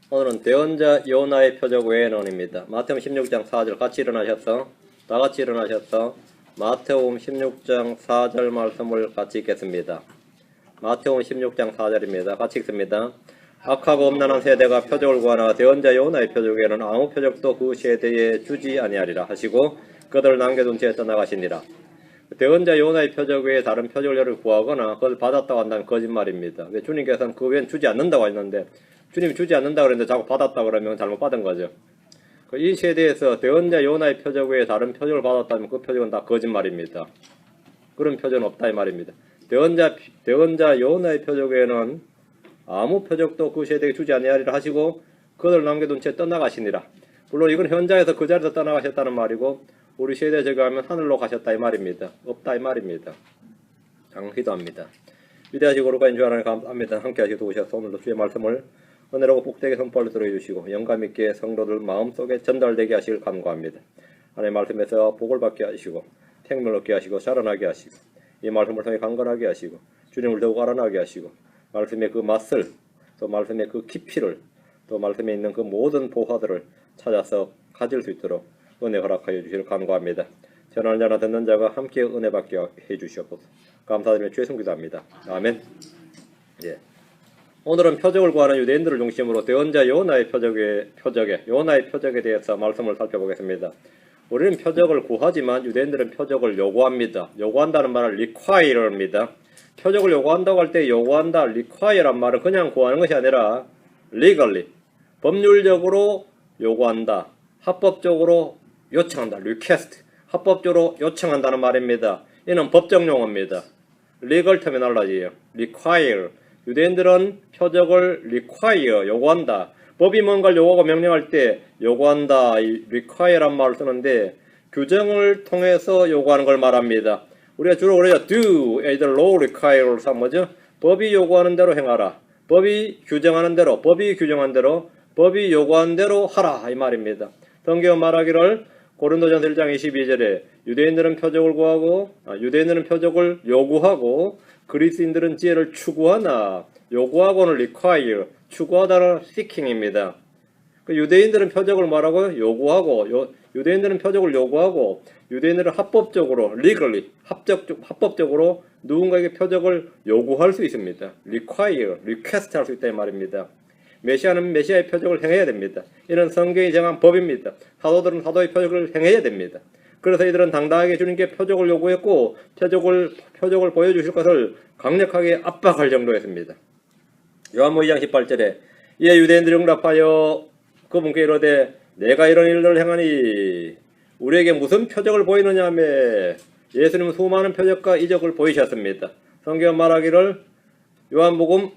오늘은 대언자 요나의 표적 외연원입니다. 마태복음 16장 4절 같이 일어나셔서 다 같이 일어나셔서 마태복음 16장 4절 말씀을 같이 읽겠습니다. 마태복음 16장 4절입니다. 같이 읽습니다. 악하고 음란한 세대가 표적을 구하나 대언자 요나의 표적에는 아무 표적도 그 세대에 주지 아니하리라 하시고 그들을 남겨둔 채 떠나가시니라. 대언자 요나의 표적 외에 다른 표적을 구하거나 그걸 받았다고 한다면 거짓말입니다. 왜 주님께서는 그 외엔 주지 않는다고 했는데 주님이 주지 않는다고 그랬는데 자꾸 받았다고 그러면 잘못 받은 거죠. 이 세대에서 대언자 요나의 표적 외에 다른 표적을 받았다면 그 표적은 다 거짓말입니다. 그런 표적은 없다 이 말입니다. 대언자 요나의 표적 외에는 아무 표적도 그 세대에 주지 아니하리라 하시고 그들을 남겨둔 채 떠나가시니라. 물론 이건 현장에서 그 자리에서 떠나가셨다는 말이고 우리 세대에 적용하면 하늘로 가셨다 이 말입니다. 없다 이 말입니다. 기도합니다. 위대하시고 거룩하신 주 하나님 감사합니다. 함께 하시고 도우셔서 오늘도 주의 말씀을 은혜로고 복되게 선포를 들어주시고 영감있게 성도들 마음속에 전달되게 하시길 간구합니다. 하나님 말씀에서 복을 받게 하시고 생명을 얻게 하시고 살아나게 하시고 이 말씀을 통해 강건하게 하시고 주님을 더욱 알아나게 하시고 말씀의 그 맛을 또 말씀의 그 깊이를 또 말씀에 있는 그 모든 보화들을 찾아서 가질 수 있도록 은혜 허락하여 주시길 간구합니다. 전하는 자나 듣는 자가 함께 은혜 받게 해주시옵소서. 감사드리며 주의 성기도합니다. 아멘. 예. 오늘은 표적을 구하는 유대인들을 중심으로 대언자 요나의 표적에 대해서 말씀을 살펴보겠습니다. 우리는 표적을 구하지만 유대인들은 표적을 요구합니다. 요구한다는 말은 require입니다. 표적을 요구한다고 할 때 요구한다, require란 말은 그냥 구하는 것이 아니라 legally, 법률적으로 요구한다, 합법적으로 요청한다, request, 합법적으로 요청한다는 말입니다. 이는 법적 용어입니다. legal terminology예요. require. 유대인들은 표적을 require, 요구한다. 법이 뭔가를 요구하고 명령할 때 요구한다, require란 말을 쓰는데 규정을 통해서 요구하는 걸 말합니다. 우리가 주로 그래요. do, either law require를 삼으죠. 법이 요구하는 대로 행하라. 법이 규정한 대로, 법이 요구한 대로 하라 이 말입니다. 성경은 말하기를 고린도전서 1장 22절에 유대인들은 표적을 요구하고 그리스인들은 지혜를 추구하나 요구하고는 require, 추구하다는 seeking입니다. 유대인들은 표적을 뭐라고요? 요구하고 유대인들은 표적을 요구하고 유대인들은 합법적으로 legally, 합법적으로 누군가에게 표적을 요구할 수 있습니다. require, request 할 수 있다 이 말입니다. 메시아는 메시아의 표적을 행해야 됩니다. 이는 성경이 정한 법입니다. 사도들은 사도의 표적을 행해야 됩니다. 그래서 이들은 당당하게 주님께 표적을 요구했고 표적을 보여주실 것을 강력하게 압박할 정도였습니다. 요한복음 2장 18절에 이에 유대인들이 응답하여 그분께 이르되 내가 이런 일들을 행하니 우리에게 무슨 표적을 보이느냐며 예수님은 수많은 표적과 이적을 보이셨습니다. 성경은 말하기를 요한복음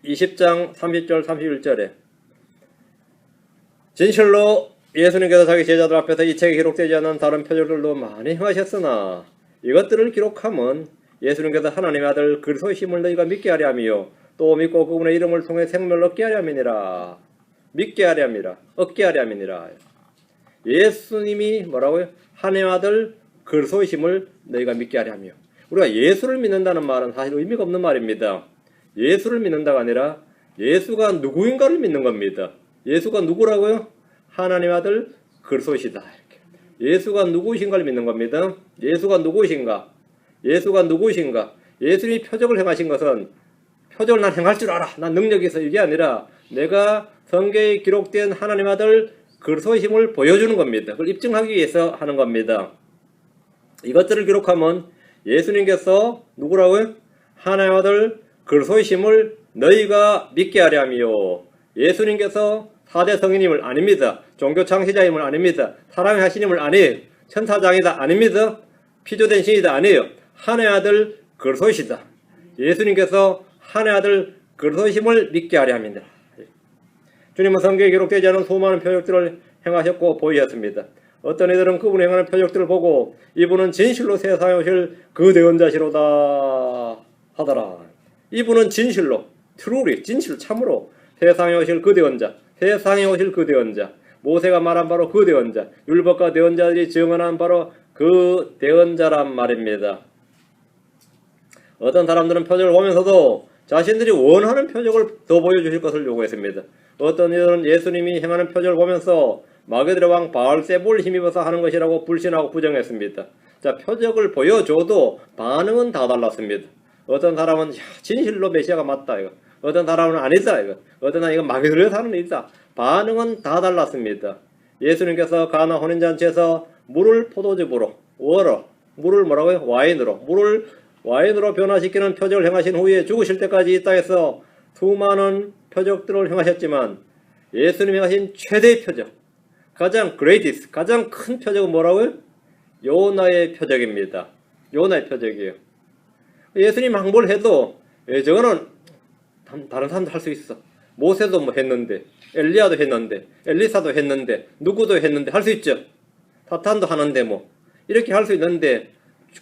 20장 30절 31절에 진실로 예수님께서 자기 제자들 앞에서 이 책에 기록되지 않은 다른 표적들도 많이 행하셨으나 이것들을 기록함은 예수님께서 하나님의 아들 그리스도이심을 너희가 믿게 하려 함이요 또 믿고 그분의 이름을 통해 생명을 얻게 하려 함이니라. 믿게 하려 함이라. 얻게 하려 함이니라. 예수님이 뭐라고요? 하나님의 아들 그리스도이심을 너희가 믿게 하려 함이요. 우리가 예수를 믿는다는 말은 사실 의미가 없는 말입니다. 예수를 믿는다가 아니라 예수가 누구인가를 믿는 겁니다. 예수가 누구라고요? 하나님의 아들 그리스도시다. 예수가 누구이신가를 믿는 겁니다. 예수가 누구이신가? 예수님이 표적을 행하신 것은 표적을 난 행할 줄 알아. 난 능력이 있어. 이게 아니라 내가 성경에 기록된 하나님의 아들 그리스도이심을 보여주는 겁니다. 그걸 입증하기 위해서 하는 겁니다. 이것들을 기록하면 예수님께서 누구라고요? 하나님의 아들 그리스도이심을 너희가 믿게 하려 함이요. 예수님께서 4대 성인임을 아닙니다. 종교 창시자임을 아닙니다. 사람이 하시님을 아니에요. 천사장이다 아닙니다. 피조된 신이다 아니에요. 하나님의 아들 그리스도이시다. 예수님께서 하나님의 아들 그리스도이심을 믿게 하려 합니다. 주님은 성경에 기록되지 않은 수많은 표적들을 행하셨고 보이셨습니다. 어떤 이들은 그분이 행하는 표적들을 보고 이분은 진실로 세상에 오실 그 대언자시로다 하더라. 이분은 진실로, truly, 진실, 참으로 세상에 오실 그 대언자, 모세가 말한 바로 그 대언자, 율법과 대언자들이 증언한 바로 그 대언자란 말입니다. 어떤 사람들은 표적을 보면서도 자신들이 원하는 표적을 더 보여주실 것을 요구했습니다. 어떤 이들은 예수님이 행하는 표적을 보면서 마귀들의 왕 바알세불을 힘입어서 하는 것이라고 불신하고 부정했습니다. 자, 표적을 보여줘도 반응은 다 달랐습니다. 어떤 사람은 진실로 메시아가 맞다 이거. 어떤 사람은 아니다 이거. 어떤 사람은 이거 마귀들에서 하는 일이다. 반응은 다 달랐습니다. 예수님께서 가나 혼인잔치에서 물을 포도즙으로 물을 뭐라고요? 물을 와인으로 변화시키는 표적을 행하신 후에 죽으실 때까지 이 땅에서 수많은 표적들을 행하셨지만 예수님이 하신 최대의 표적, 가장 큰 표적은 뭐라고요? 요나의 표적입니다. 요나의 표적이에요. 예수님 항복을 해도 저거는 다른 사람도 할 수 있어. 모세도 뭐 했는데, 엘리야도 했는데, 엘리사도 했는데, 누구도 했는데 할 수 있죠. 사탄도 하는데 뭐 이렇게 할 수 있는데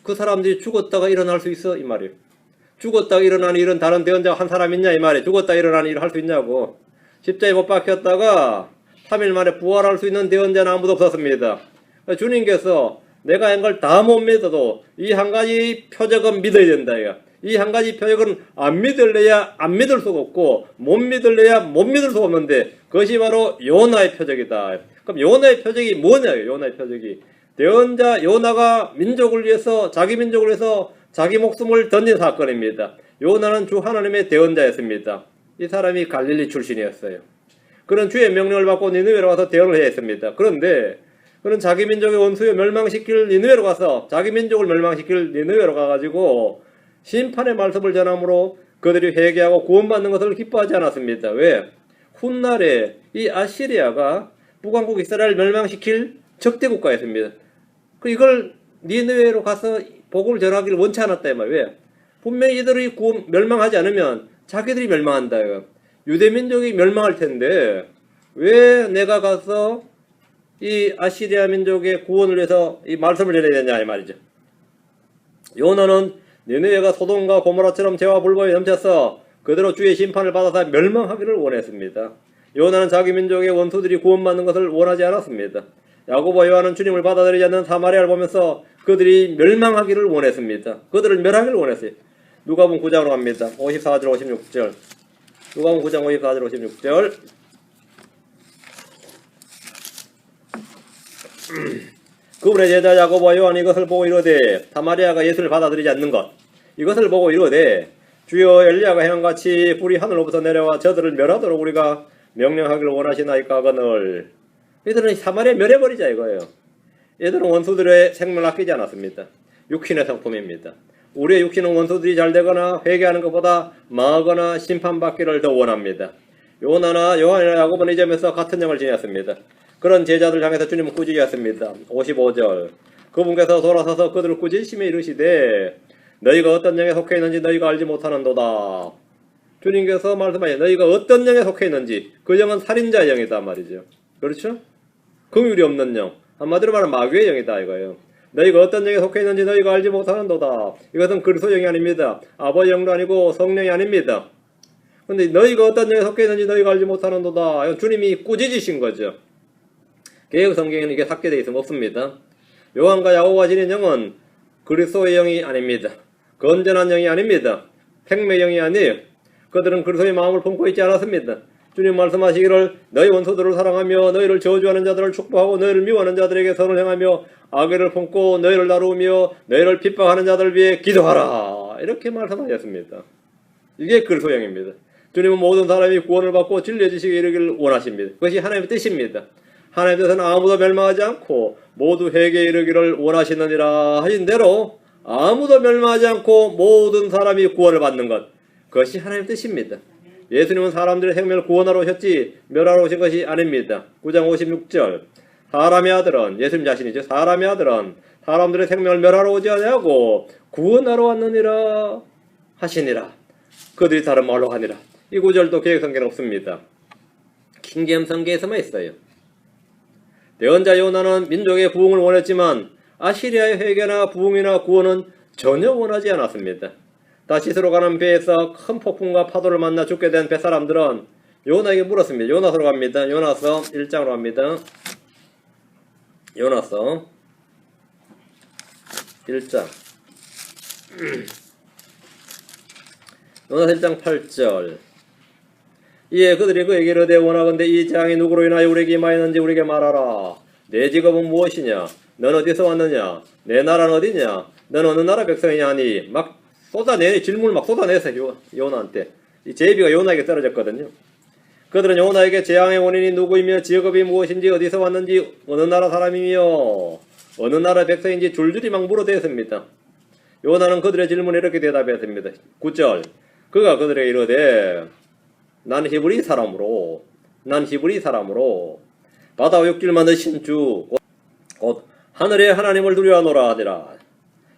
그 사람들이 죽었다가 일어날 수 있어 이 말이에요. 죽었다가 일어나는 일은 다른 대언자가 한 사람 있냐 이 말이에요. 죽었다가 일어나는 일을 할 수 있냐고. 십자가에 못 박혔다가 3일 만에 부활할 수 있는 대언자는 아무도 없었습니다. 주님께서 내가 한 걸 다 못 믿어도 이 한 가지 표적은 믿어야 된다. 이 한 가지 표적은 안 믿을래야 안 믿을 수가 없고 못 믿을래야 못 믿을 수가 없는데 그것이 바로 요나의 표적이다. 그럼 요나의 표적이 뭐냐? 요나의 표적이 대언자 요나가 민족을 위해서 자기 민족을 위해서 자기 목숨을 던진 사건입니다. 요나는 주 하나님의 대언자였습니다. 이 사람이 갈릴리 출신이었어요. 그런 주의 명령을 받고 니느웨로 가서 대언을 해야 했습니다. 그런데 그는 자기 민족의 원수여 멸망시킬 니느웨로 가서 자기 민족을 멸망시킬 니느웨로 가가지고 심판의 말씀을 전함으로 그들이 회개하고 구원받는 것을 기뻐하지 않았습니다. 왜? 훗날에 이 아시리아가 북왕국 이스라엘을 멸망시킬 적대 국가였습니다. 이걸 니느웨로 가서 복음을 전하기를 원치 않았다 이 말이에요. 왜? 분명히 이들이 멸망하지 않으면 자기들이 멸망한다. 유대민족이 멸망할 텐데 왜 내가 가서 이 아시리아 민족의 구원을 위해서 이 말씀을 전해야 되냐 이 말이죠. 요나는 니느웨가 소돔과 고모라처럼 죄와 불법이 넘쳐서 그대로 주의 심판을 받아서 멸망하기를 원했습니다. 요나는 자기 민족의 원수들이 구원받는 것을 원하지 않았습니다. 야고보와 요한은 주님을 받아들이지 않는 사마리아를 보면서 그들이 멸망하기를 원했습니다. 그들을 멸하기를 원했어요. 누가복음 9장으로 갑니다. 54절 56절. 누가복음 9장 54절 56절. 그분의 제자 야고보와 요한이 이것을 보고 이르되 사마리아가 예수를 받아들이지 않는 것 이것을 보고 이르되 주여 엘리야가 행한같이 불이 하늘로부터 내려와 저들을 멸하도록 우리가 명령하기를 원하시나이까 하거늘. 이들은 사마리아 멸해버리자 이거예요. 얘들은 원수들의 생명을 아끼지 않았습니다. 육신의 성품입니다. 우리의 육신은 원수들이 잘 되거나 회개하는 것보다 망하거나 심판받기를 더 원합니다. 요나나 요한이나 야고보는 이 점에서 같은 영을 지녔습니다. 그런 제자들 향해서 주님은 꾸짖으셨습니다. 55절. 그분께서 돌아서서 그들을 꾸짖으시며 이르시되 너희가 어떤 영에 속해 있는지 너희가 알지 못하는도다. 주님께서 말씀하시되 너희가 어떤 영에 속해 있는지 그 영은 살인자의 영이다 말이죠. 그렇죠? 긍휼이 없는 영. 한마디로 말하면 마귀의 영이다 이거예요. 너희가 어떤 영에 속해 있는지 너희가 알지 못하는도다. 이것은 그리스도 영이 아닙니다. 아버지 영도 아니고 성령이 아닙니다. 근데 너희가 어떤 영에 속해 있는지 너희가 알지 못하는도다. 이건 주님이 꾸짖으신 거죠. 개혁 성경에는 이게 삭제되어 있으면 없습니다. 요한과 야고보가 지닌 영은 그리스도의 영이 아닙니다. 건전한 영이 아닙니다. 생명의 영이 아니에요. 그들은 그리스도의 마음을 품고 있지 않았습니다. 주님 말씀하시기를 너희 원수들을 사랑하며 너희를 저주하는 자들을 축복하고 너희를 미워하는 자들에게 선을 행하며 악의를 품고 너희를 다루며 너희를 핍박하는 자들을 위해 기도하라. 이렇게 말씀하셨습니다. 이게 그리스도의 영입니다. 주님은 모든 사람이 구원을 받고 진리해지시기 이르기를 원하십니다. 그것이 하나님의 뜻입니다. 하나님의 뜻은 아무도 멸망하지 않고 모두 회개에 이르기를 원하시느니라 하신 대로 아무도 멸망하지 않고 모든 사람이 구원을 받는 것, 그것이 하나님의 뜻입니다. 예수님은 사람들의 생명을 구원하러 오셨지 멸하러 오신 것이 아닙니다. 9장 56절. 사람의 아들은, 예수님 자신이죠. 사람의 아들은 사람들의 생명을 멸하러 오지 아니하고 구원하러 왔느니라 하시니라. 그들이 다른 말로 하니라. 이 구절도 개혁성경에 없습니다. 킹제임 성경에서만 있어요. 대언자 요나는 민족의 부흥을 원했지만 아시리아의 회개나 부흥이나 구원은 전혀 원하지 않았습니다. 다시스로 가는 배에서 큰 폭풍과 파도를 만나 죽게 된 뱃사람들은 요나에게 물었습니다. 요나서로 갑니다. 요나서 1장으로 갑니다. 요나서 1장. 요나서 1장 8절. 이에 그들이 그에게 이르되 원하건대 이 재앙이 누구로 인하여 우리에게 임하였는지 우리에게 말하라. 내 직업은 무엇이냐? 넌 어디서 왔느냐? 내 나라는 어디냐? 넌 어느 나라 백성이냐 하니 막 질문을 막 쏟아내서 요나한테. 이 제비가 요나에게 떨어졌거든요. 그들은 요나에게 재앙의 원인이 누구이며 직업이 무엇인지 어디서 왔는지 어느 나라 사람이며 어느 나라 백성인지 줄줄이 막 물어댔습니다. 요나는 그들의 질문에 이렇게 대답했습니다. 9절 그가 그들에게 이르되 난 히브리 사람으로 바다와 육지를 만드신 주 곧 하늘의 하나님을 두려워하노라 하니라.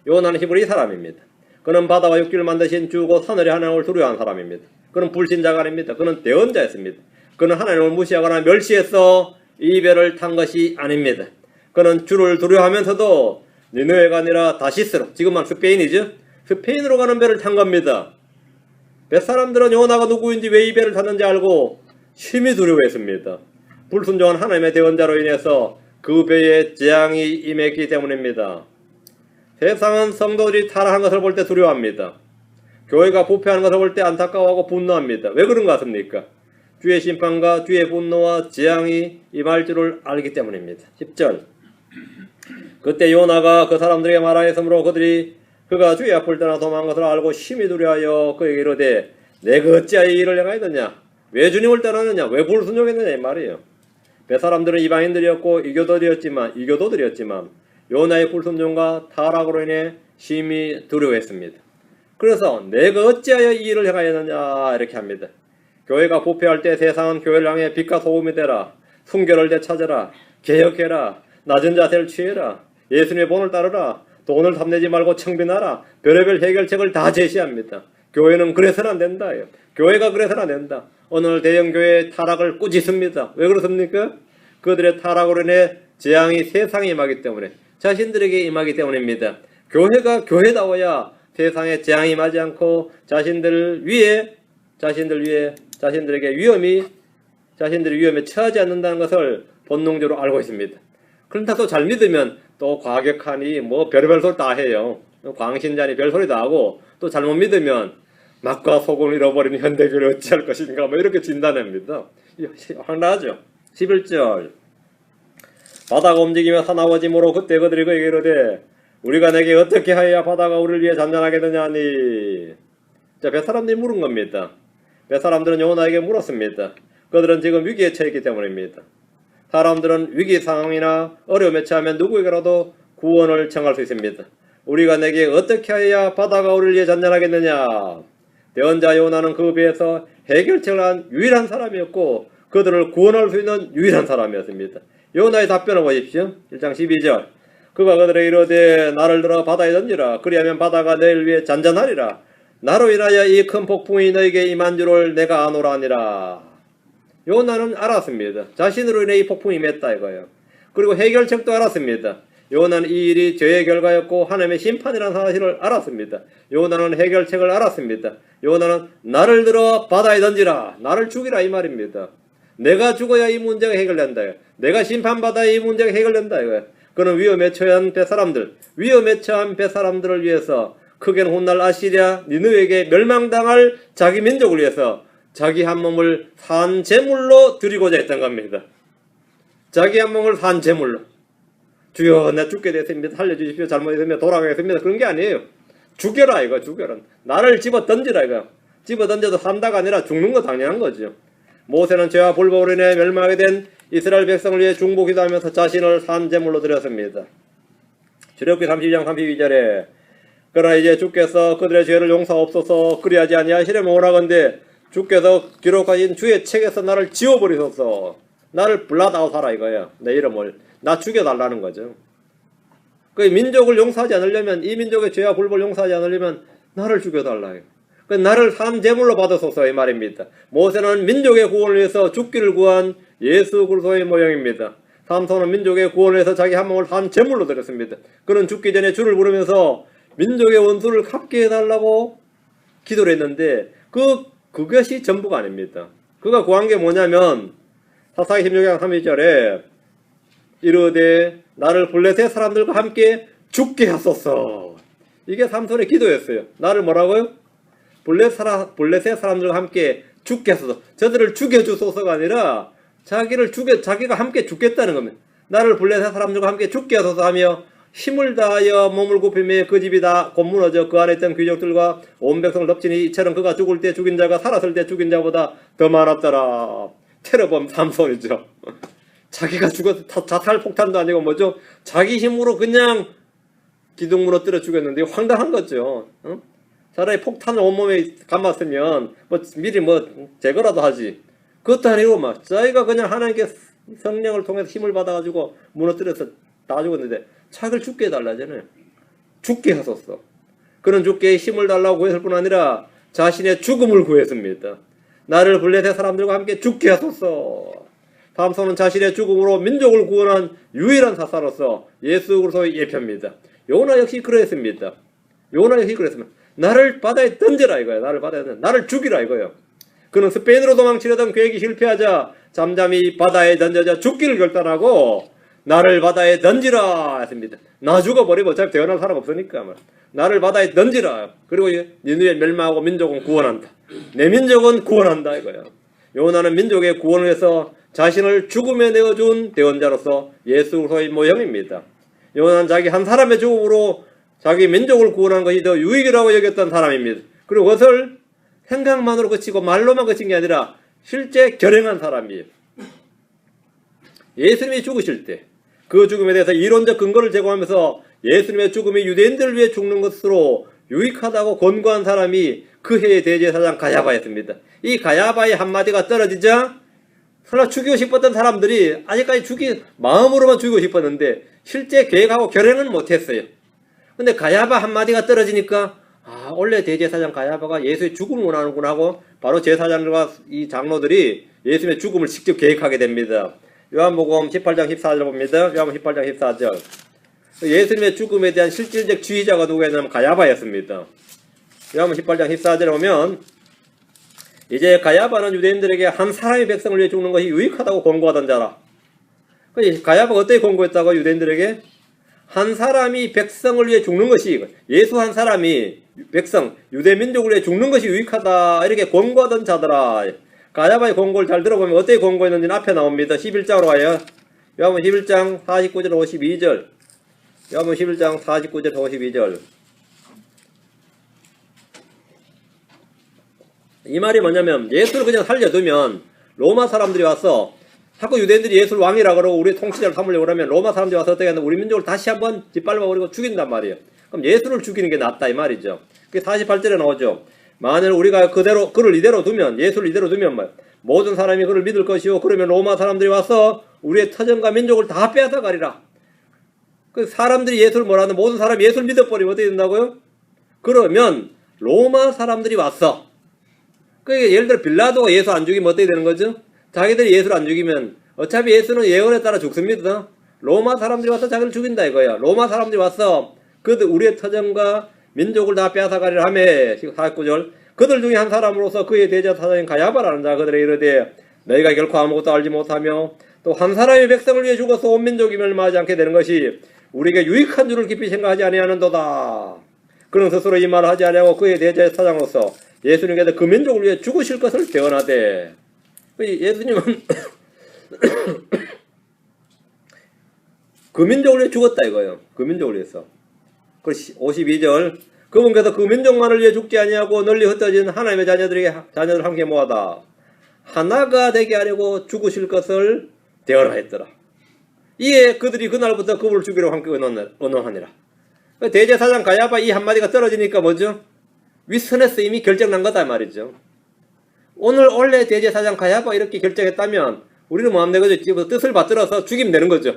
요나는 히브리 사람입니다. 그는 바다와 육지를 만드신 주 곧 하늘의 하나님을 두려워하는 사람입니다. 그는 불신자가 아닙니다. 그는 대언자였습니다. 그는 하나님을 무시하거나 멸시해서 이별을 탄 것이 아닙니다. 그는 주를 두려워하면서도 니느웨가 아니라 다시스로, 지금은 스페인이죠. 스페인으로 가는 배를 탄 겁니다. 뱃사람들은 요나가 누구인지 왜 이 배를 탔는지 알고 심히 두려워했습니다. 불순종한 하나님의 대언자로 인해서 그 배에 재앙이 임했기 때문입니다. 세상은 성도들이 타락한 것을 볼 때 두려워합니다. 교회가 부패하는 것을 볼 때 안타까워하고 분노합니다. 왜 그런 것 같습니까? 주의 심판과 주의 분노와 재앙이 임할 줄을 알기 때문입니다. 10절 그때 요나가 그 사람들에게 말하였으므로 그가 주의 앞을 떠나 도망한 것을 알고 심히 두려워하여 그에게 이르되 내가 어찌하여 이 일을 행하였느냐? 왜 주님을 떠나느냐? 왜 불순종했느냐? 이 말이에요. 뱃사람들은 이방인들이었고 이교도들이었지만 요나의 불순종과 타락으로 인해 심히 두려워했습니다. 그래서 내가 어찌하여 이 일을 행하였느냐 이렇게 합니다. 교회가 부패할 때 세상은 교회를 향해 빛과 소금이 되라. 순결을 되찾으라. 개혁해라. 낮은 자세를 취해라. 예수님의 본을 따르라. 돈을 탐내지 말고 청빈하라. 별의별 해결책을 다 제시합니다. 교회는 그래서는 안 된다. 교회가 그래서는 안 된다. 오늘 대형교회의 타락을 꾸짖습니다. 왜 그렇습니까? 그들의 타락으로 인해 재앙이 세상에 임하기 때문에 자신들에게 임하기 때문입니다. 교회가 교회다워야 세상에 재앙이 임하지 않고 자신들에게 위험에 처하지 않는다는 것을 본능적으로 알고 있습니다. 그런다 또 잘 믿으면 또 과격하니 별의별 소리 다 해요. 광신자니 별소리 다 하고 또 잘못 믿으면 맛과 소금을 잃어버린 현대교회를 어찌할 것인가 이렇게 진단합니다. 황당하죠. 11절 바다가 움직이며 사나워짐으로 그때 그들이 그에게 이르되 우리가 내게 어떻게 하여야 바다가 우리를 위해 잔잔하겠느냐 하니. 자, 뱃사람들이 물은 겁니다. 뱃사람들은 요나에게 물었습니다. 그들은 지금 위기에 처했기 때문입니다. 사람들은 위기 상황이나 어려움에 처하면 누구에게라도 구원을 청할 수 있습니다. 우리가 내게 어떻게 하여야 바다가 우리를 위해 잔잔하겠느냐. 대언자 요나는 그 배에서 해결책을 한 유일한 사람이었고 그들을 구원할 수 있는 유일한 사람이었습니다. 요나의 답변을 보십시오. 1장 12절 그가 그들에게 이르되 나를 들어 바다에 던지라. 그리하면 바다가 너희를 위해 잔잔하리라. 나로 인하여 이 큰 폭풍이 너에게 임한 줄을 내가 아노라 하니라. 요나는 알았습니다. 자신으로 인해 이 폭풍이 임했다 이거예요. 그리고 해결책도 알았습니다. 요나는 이 일이 죄의 결과였고 하나님의 심판이라는 사실을 알았습니다. 요나는 해결책을 알았습니다. 요나는 나를 들어 바다에 던지라. 나를 죽이라 이 말입니다. 내가 죽어야 이 문제가 해결된다. 내가 심판받아야 이 문제가 해결된다. 그는 위험에 처한 뱃사람들을 위해서 크게는 훗날 아시리아 니느웨에게 멸망당할 자기 민족을 위해서 자기 한 몸을 산 제물로 드리고자 했던 겁니다. 자기 한 몸을 산 제물로. 주여 나 죽게 됐습니다. 살려주십시오. 잘못했습니다. 돌아가겠습니다. 그런 게 아니에요. 죽여라 이거 죽여라. 나를 집어 던지라 이거. 집어 던져도 산다가 아니라 죽는 거 당연한 거죠. 모세는 죄와 불법으로 인해 멸망하게 된 이스라엘 백성을 위해 중보기도 하면서 자신을 산 제물로 드렸습니다. 출애굽기 32장 32절에 그러나 이제 주께서 그들의 죄를 용서하옵소서 그리하지 아니하시려면 오라건대 주께서 기록하신 주의 책에서 나를 지워버리소서. 나를 블라드아웃 하라 이거예요. 내 이름을 나 죽여달라는 거죠. 그 민족을 용서하지 않으려면 이 민족의 죄와 불법을 용서하지 않으려면 나를 죽여달라. 그 나를 산 제물로 받으소서 이 말입니다. 모세는 민족의 구원을 위해서 죽기를 구한 예수 그리스도의 모형입니다. 삼손은 민족의 구원을 위해서 자기 한 몸을 산 제물로 드렸습니다. 그는 죽기 전에 주를 부르면서 민족의 원수를 갚게 해달라고 기도를 했는데 그것이 전부가 아닙니다. 그가 구한 게 뭐냐면 사사기 16장 32절에 이르되 나를 블레셋 사람들과 함께 죽게 하소서. 이게 삼손의 기도였어요. 나를 뭐라고요? 블레셋 사람들과 함께 죽게 하소서. 저들을 죽여주소서가 아니라 자기가 함께 죽겠다는 겁니다. 나를 불러서 사람들과 함께 죽게 하소서 하며 힘을 다하여 몸을 굽히며 그 집이 다 곧무너져 그 안에 있던 귀족들과 온 백성을 덮치니 이처럼 그가 죽을 때 죽인 자가 살았을 때 죽인 자보다 더 많았더라. 테러범 삼손이죠. 자기가 죽어서 자살 폭탄도 아니고 뭐죠? 자기 힘으로 그냥 기둥 무너뜨려 죽였는데 황당한 거죠. 차라리 폭탄을 온몸에 감았으면 미리 제거라도 하지. 그것도 아니고 자기가 그냥 하나님께 성령을 통해서 힘을 받아가지고 무너뜨려서 다 죽었는데 자기를 죽게 해달라잖아요. 죽게 하소서. 그는 죽게 힘을 달라고 구했을 뿐 아니라 자신의 죽음을 구했습니다. 나를 블레셋 사람들과 함께 죽게 하소서. 삼손은 자신의 죽음으로 민족을 구원한 유일한 사사로서 예수 그리스도의 예표입니다. 요나 역시 그랬습니다. 나를 바다에 던져라 이거야. 나를 죽이라 이거예요. 그는 스페인으로 도망치려던 계획이 실패하자 잠잠히 바다에 던져져 죽기를 결단하고 나를 바다에 던지라 했습니다. 나 죽어버리면 어차피 태어날 사람 없으니까 나를 바다에 던지라. 그리고 니누에 멸망하고 민족은 구원한다. 내 민족은 구원한다 이거야. 요나는 민족의 구원을 위해서 자신을 죽음에 내어준 대언자로서 예수 그리스도의 모형입니다. 요나는 자기 한 사람의 죽음으로 자기 민족을 구원한 것이 더 유익이라고 여겼던 사람입니다. 그리고 그것을 생각만으로 그치고 말로만 그친 게 아니라 실제 결행한 사람이에요. 예수님이 죽으실 때 그 죽음에 대해서 이론적 근거를 제공하면서 예수님의 죽음이 유대인들을 위해 죽는 것으로 유익하다고 권고한 사람이 그 해의 대제사장 가야바였습니다. 이 가야바의 한마디가 떨어지자 설마 죽이고 싶었던 사람들이 아직까지 마음으로만 죽이고 싶었는데 실제 계획하고 결행은 못했어요. 근데 가야바 한마디가 떨어지니까 원래 대제사장 가야바가 예수의 죽음을 원하는구나 하고 바로 제사장들과 이 장로들이 예수님의 죽음을 직접 계획하게 됩니다. 요한복음 18장 14절 봅니다. 요한복음 18장 14절. 예수님의 죽음에 대한 실질적 지휘자가 누구였냐면 가야바였습니다. 요한복음 18장 14절에 보면 이제 가야바는 유대인들에게 한 사람의 백성을 위해 죽는 것이 유익하다고 권고하던 자라. 가야바가 어떻게 권고했다고 유대인들에게? 한 사람이 백성을 위해 죽는 것이, 예수 한 사람이 백성, 유대 민족을 위해 죽는 것이 유익하다 이렇게 권고하던 자더라. 가야바의 권고를 잘 들어보면 어떻게 권고했는지는 앞에 나옵니다. 11장으로 가요. 요한복음 11장 49절 52절. 요한복음 11장 49절 52절. 이 말이 뭐냐면 예수를 그냥 살려두면 로마 사람들이 와서 자꾸 유대인들이 예수를 왕이라 그러고 우리 통치자를 삼으려고 그러면 로마 사람들이 와서 어떻게 하냐면 우리 민족을 다시 한번 짓밟아버리고 죽인단 말이에요. 그럼 예수를 죽이는 게 낫다 이 말이죠. 그게 48절에 나오죠. 만일 우리가 그를 이대로 두면, 예수를 이대로 두면 모든 사람이 그를 믿을 것이요 그러면 로마 사람들이 와서 우리의 터전과 민족을 다 빼앗아가리라. 그 사람들이 예수를 뭐라는 모든 사람이 예수를 믿어버리면 어떻게 된다고요? 그러면 로마 사람들이 왔어. 그러니까 예를 들어 빌라도가 예수 안 죽이면 어떻게 되는 거죠? 자기들이 예수를 안 죽이면 어차피 예수는 예언에 따라 죽습니다. 로마 사람들이 와서 자기를 죽인다 이거야. 로마 사람들이 와서 우리의 터전과 민족을 다 빼앗아가리라 하며 49절 그들 중에 한 사람으로서 그의 대제사장인 가야바라는 자 그들에게 이르되 너희가 결코 아무것도 알지 못하며 또 한 사람의 백성을 위해 죽어서 온 민족이 멸망하지 않게 되는 것이 우리에게 유익한 줄을 깊이 생각하지 아니하는도다. 그는 스스로 이 말을 하지 아니하고 그의 대제사장으로서 예수님께서 그 민족을 위해 죽으실 것을 대언하되 예수님은 그 민족을 위해 죽었다 이거예요. 그 민족을 위해서. 52절 그분께서 그 민족만을 위해 죽지 아니하고 널리 흩어진 하나님의 자녀들 함께 모아다 하나가 되게 하려고 죽으실 것을 대언하였더라. 이에 그들이 그날부터 그분을 죽이려고 함께 언언하니라. 대제사장 가야바 이 한마디가 떨어지니까 뭐죠? 윗선에서 이미 결정난 거다 말이죠. 오늘 원래 대제사장 가야바 이렇게 결정했다면 우리는 뭐하면 되거죠? 뜻을 받들어서 죽이면 되는 거죠.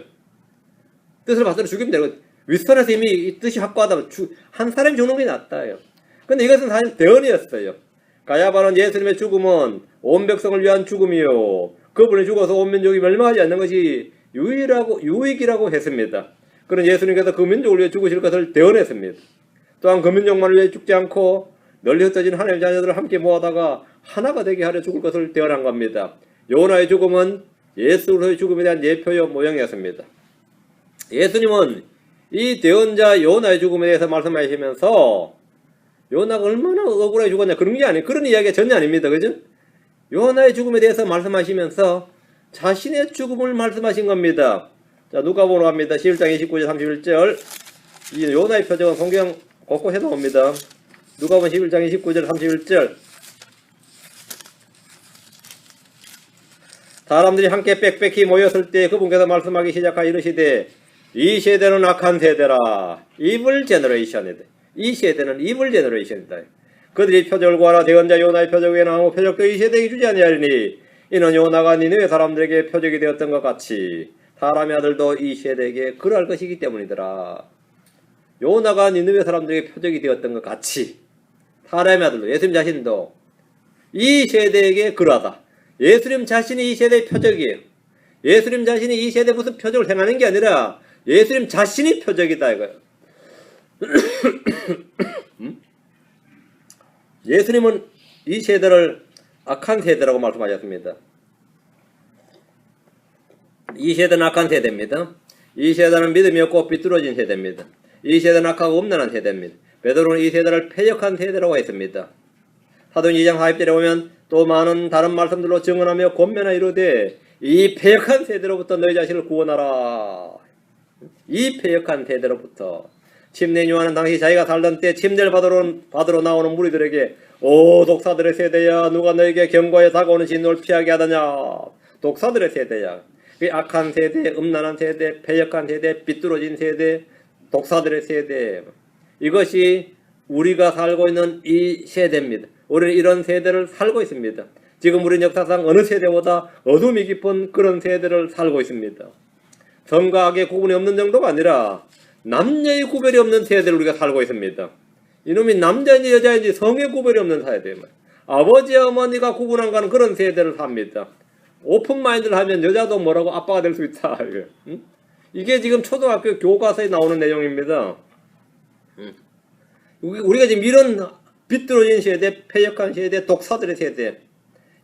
뜻을 받들어 죽이면 되는 거죠. 윗선에서 이미 이 뜻이 확고하다면 한 사람이 죽는 게 낫다요. 근데 이것은 사실 대언이었어요. 가야바는 예수님의 죽음은 온 백성을 위한 죽음이요 그분이 죽어서 온 민족이 멸망하지 않는 것이 유익이라고 했습니다. 그는 예수님께서 그 민족을 위해 죽으실 것을 대언했습니다. 또한 그 민족만을 위해 죽지 않고 널리 흩어진 하나님의 자녀들을 함께 모아다가 하나가 되게 하려 죽을 것을 대언한 겁니다. 요나의 죽음은 예수 그리스도의 죽음에 대한 예표요 모형이었습니다. 예수님은 이 대언자 요나의 죽음에 대해서 말씀하시면서 요나가 얼마나 억울하게 죽었냐 그런 게 아니에요. 그런 이야기가 전혀 아닙니다. 그죠? 요나의 죽음에 대해서 말씀하시면서 자신의 죽음을 말씀하신 겁니다. 자, 누가복음으로 갑니다. 11장 29절 31절. 이 요나의 표적은 성경 곳곳에 나옵니다. 누가복음 11장 29절 31절. 사람들이 함께 빽빽히 모였을 때 그분께서 말씀하기 시작하여 이르시되 이 세대는 악한 세대라. 이블 제너레이션이다. 이 세대는 이블 제너레이션이다. 그들이 표적을 구하라. 대언자 요나의 표적 외에는 아무 표적도 이 세대에게 주지 아니하리니 이는 요나가 니느웨 사람들에게 표적이 되었던 것 같이 사람의 아들도 이 세대에게 그러할 것이기 때문이더라. 요나가 니느웨 사람들에게 표적이 되었던 것 같이 사람의 아들도 예수님 자신도 이 세대에게 그러하다. 예수님 자신이 이 세대의 표적이에요. 예수님 자신이 이 세대에 무슨 표적을 행하는 게 아니라 예수님 자신이 표적이다 이거예요. 예수님은 이 세대를 악한 세대라고 말씀하셨습니다. 이 세대는 악한 세대입니다. 이 세대는 믿음이 없고 비뚤어진 세대입니다. 이 세대는 악하고 음란한 세대입니다. 베드로는 이 세대를 패역한 세대라고 했습니다. 사도행 2장 40절에 보면 또 많은 다른 말씀들로 증언하며 권면하여 이르되 이 패역한 세대로부터 너희 자신을 구원하라. 이 패역한 세대로부터. 침례 요한은 당시 자기가 살던 때 침례를 받으러 나오는 무리들에게 오 독사들의 세대야 누가 너에게 경고하여 다가오는 진노를 피하게 하더냐. 독사들의 세대야. 그 악한 세대, 음란한 세대, 패역한 세대, 비뚤어진 세대, 독사들의 세대. 이것이 우리가 살고 있는 이 세대입니다. 우리는 이런 세대를 살고 있습니다. 지금 우리는 역사상 어느 세대보다 어둠이 깊은 그런 세대를 살고 있습니다. 성과 악의 구분이 없는 정도가 아니라 남녀의 구별이 없는 세대를 우리가 살고 있습니다. 이놈이 남자인지 여자인지 성의 구별이 없는 세대입니다. 아버지와 어머니가 구분 안 가는 그런 세대를 삽니다. 오픈마인드를 하면 여자도 뭐라고 아빠가 될 수 있다. 이게 지금 초등학교 교과서에 나오는 내용입니다. 우리가 지금 이런 비뚤어진 세대, 패역한 세대, 독사들의 세대,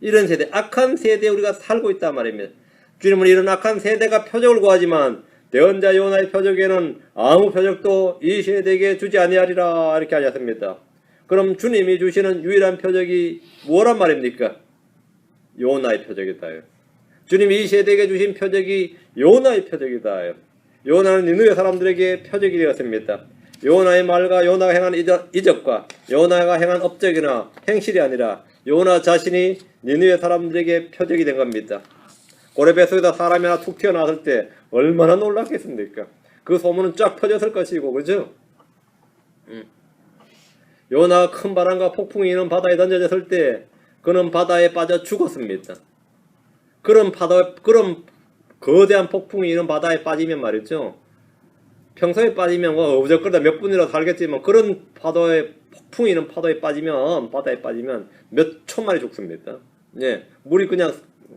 이런 세대, 악한 세대에 우리가 살고 있단 말입니다. 주님은 이런 악한 세대가 표적을 구하지만 대언자 요나의 표적에는 아무 표적도 이 세대에게 주지 아니하리라 이렇게 하셨습니다. 그럼 주님이 주시는 유일한 표적이 뭐란 말입니까? 요나의 표적이다. 주님이 이 세대에게 주신 표적이 요나의 표적이다. 요나는 니느웨 사람들에게 표적이 되었습니다. 요나의 말과 요나가 행한 이적과 요나가 행한 업적이나 행실이 아니라 요나 자신이 니느웨 사람들에게 표적이 된 겁니다. 고레뱃속에다 사람이 하나 툭 튀어나왔을 때 얼마나 놀랐겠습니까? 그 소문은 쫙 퍼졌을 것이고, 그죠? 요나가 큰 바람과 폭풍이 있는 바다에 던져졌을 때 그는 바다에 빠져 죽었습니다. 그런 거대한 폭풍이 있는 바다에 빠지면 말이죠. 평소에 빠지면 어부적거리다 몇 분이라도 살겠지만 그런 폭풍이 있는 바다에 빠지면 몇 초 만에 죽습니다. 예, 물이 그냥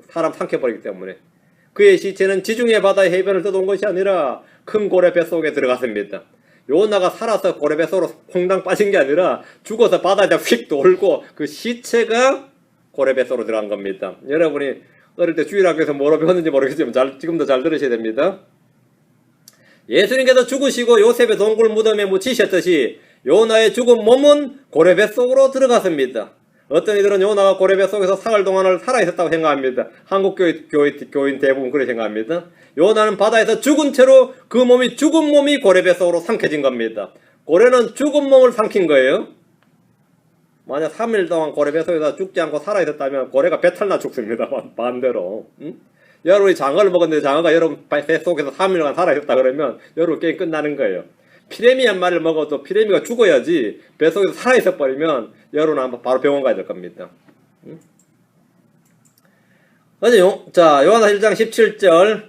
사람 삼켜버리기 때문에. 그의 시체는 지중해 바다의 해변을 떠도는 것이 아니라 큰 고래 뱃속에 들어갔습니다. 요나가 살아서 고래 뱃속으로 콩당 빠진 게 아니라 죽어서 바다에다 휙 돌고 그 시체가 고래 뱃속으로 들어간 겁니다. 여러분이 어릴 때 주일학교에서 뭐로 배웠는지 모르겠지만 지금도 잘 들으셔야 됩니다. 예수님께서 죽으시고 요셉의 동굴 무덤에 묻히셨듯이 요나의 죽은 몸은 고래 뱃속으로 들어갔습니다. 어떤 이들은 요나가 고래 뱃속에서 사흘 동안을 살아있었다고 생각합니다. 한국 교인 대부분 그렇게 생각합니다. 요나는 바다에서 죽은 채로 죽은 몸이 고래 뱃속으로 삼켜진 겁니다. 고래는 죽은 몸을 삼킨 거예요. 만약 3일 동안 고래 뱃속에서 죽지 않고 살아있었다면 고래가 배탈나 죽습니다. 반대로. 여러분이 장어를 먹었는데 장어가 여러분 뱃속에서 3일간 살아있었다 그러면 여러분 게임 끝나는 거예요. 피레미 한 마리를 먹어도 피레미가 죽어야지 뱃속에서 살아있어 버리면 여러분은 바로 병원 가야 될 겁니다. 자, 요한나 1장 17절.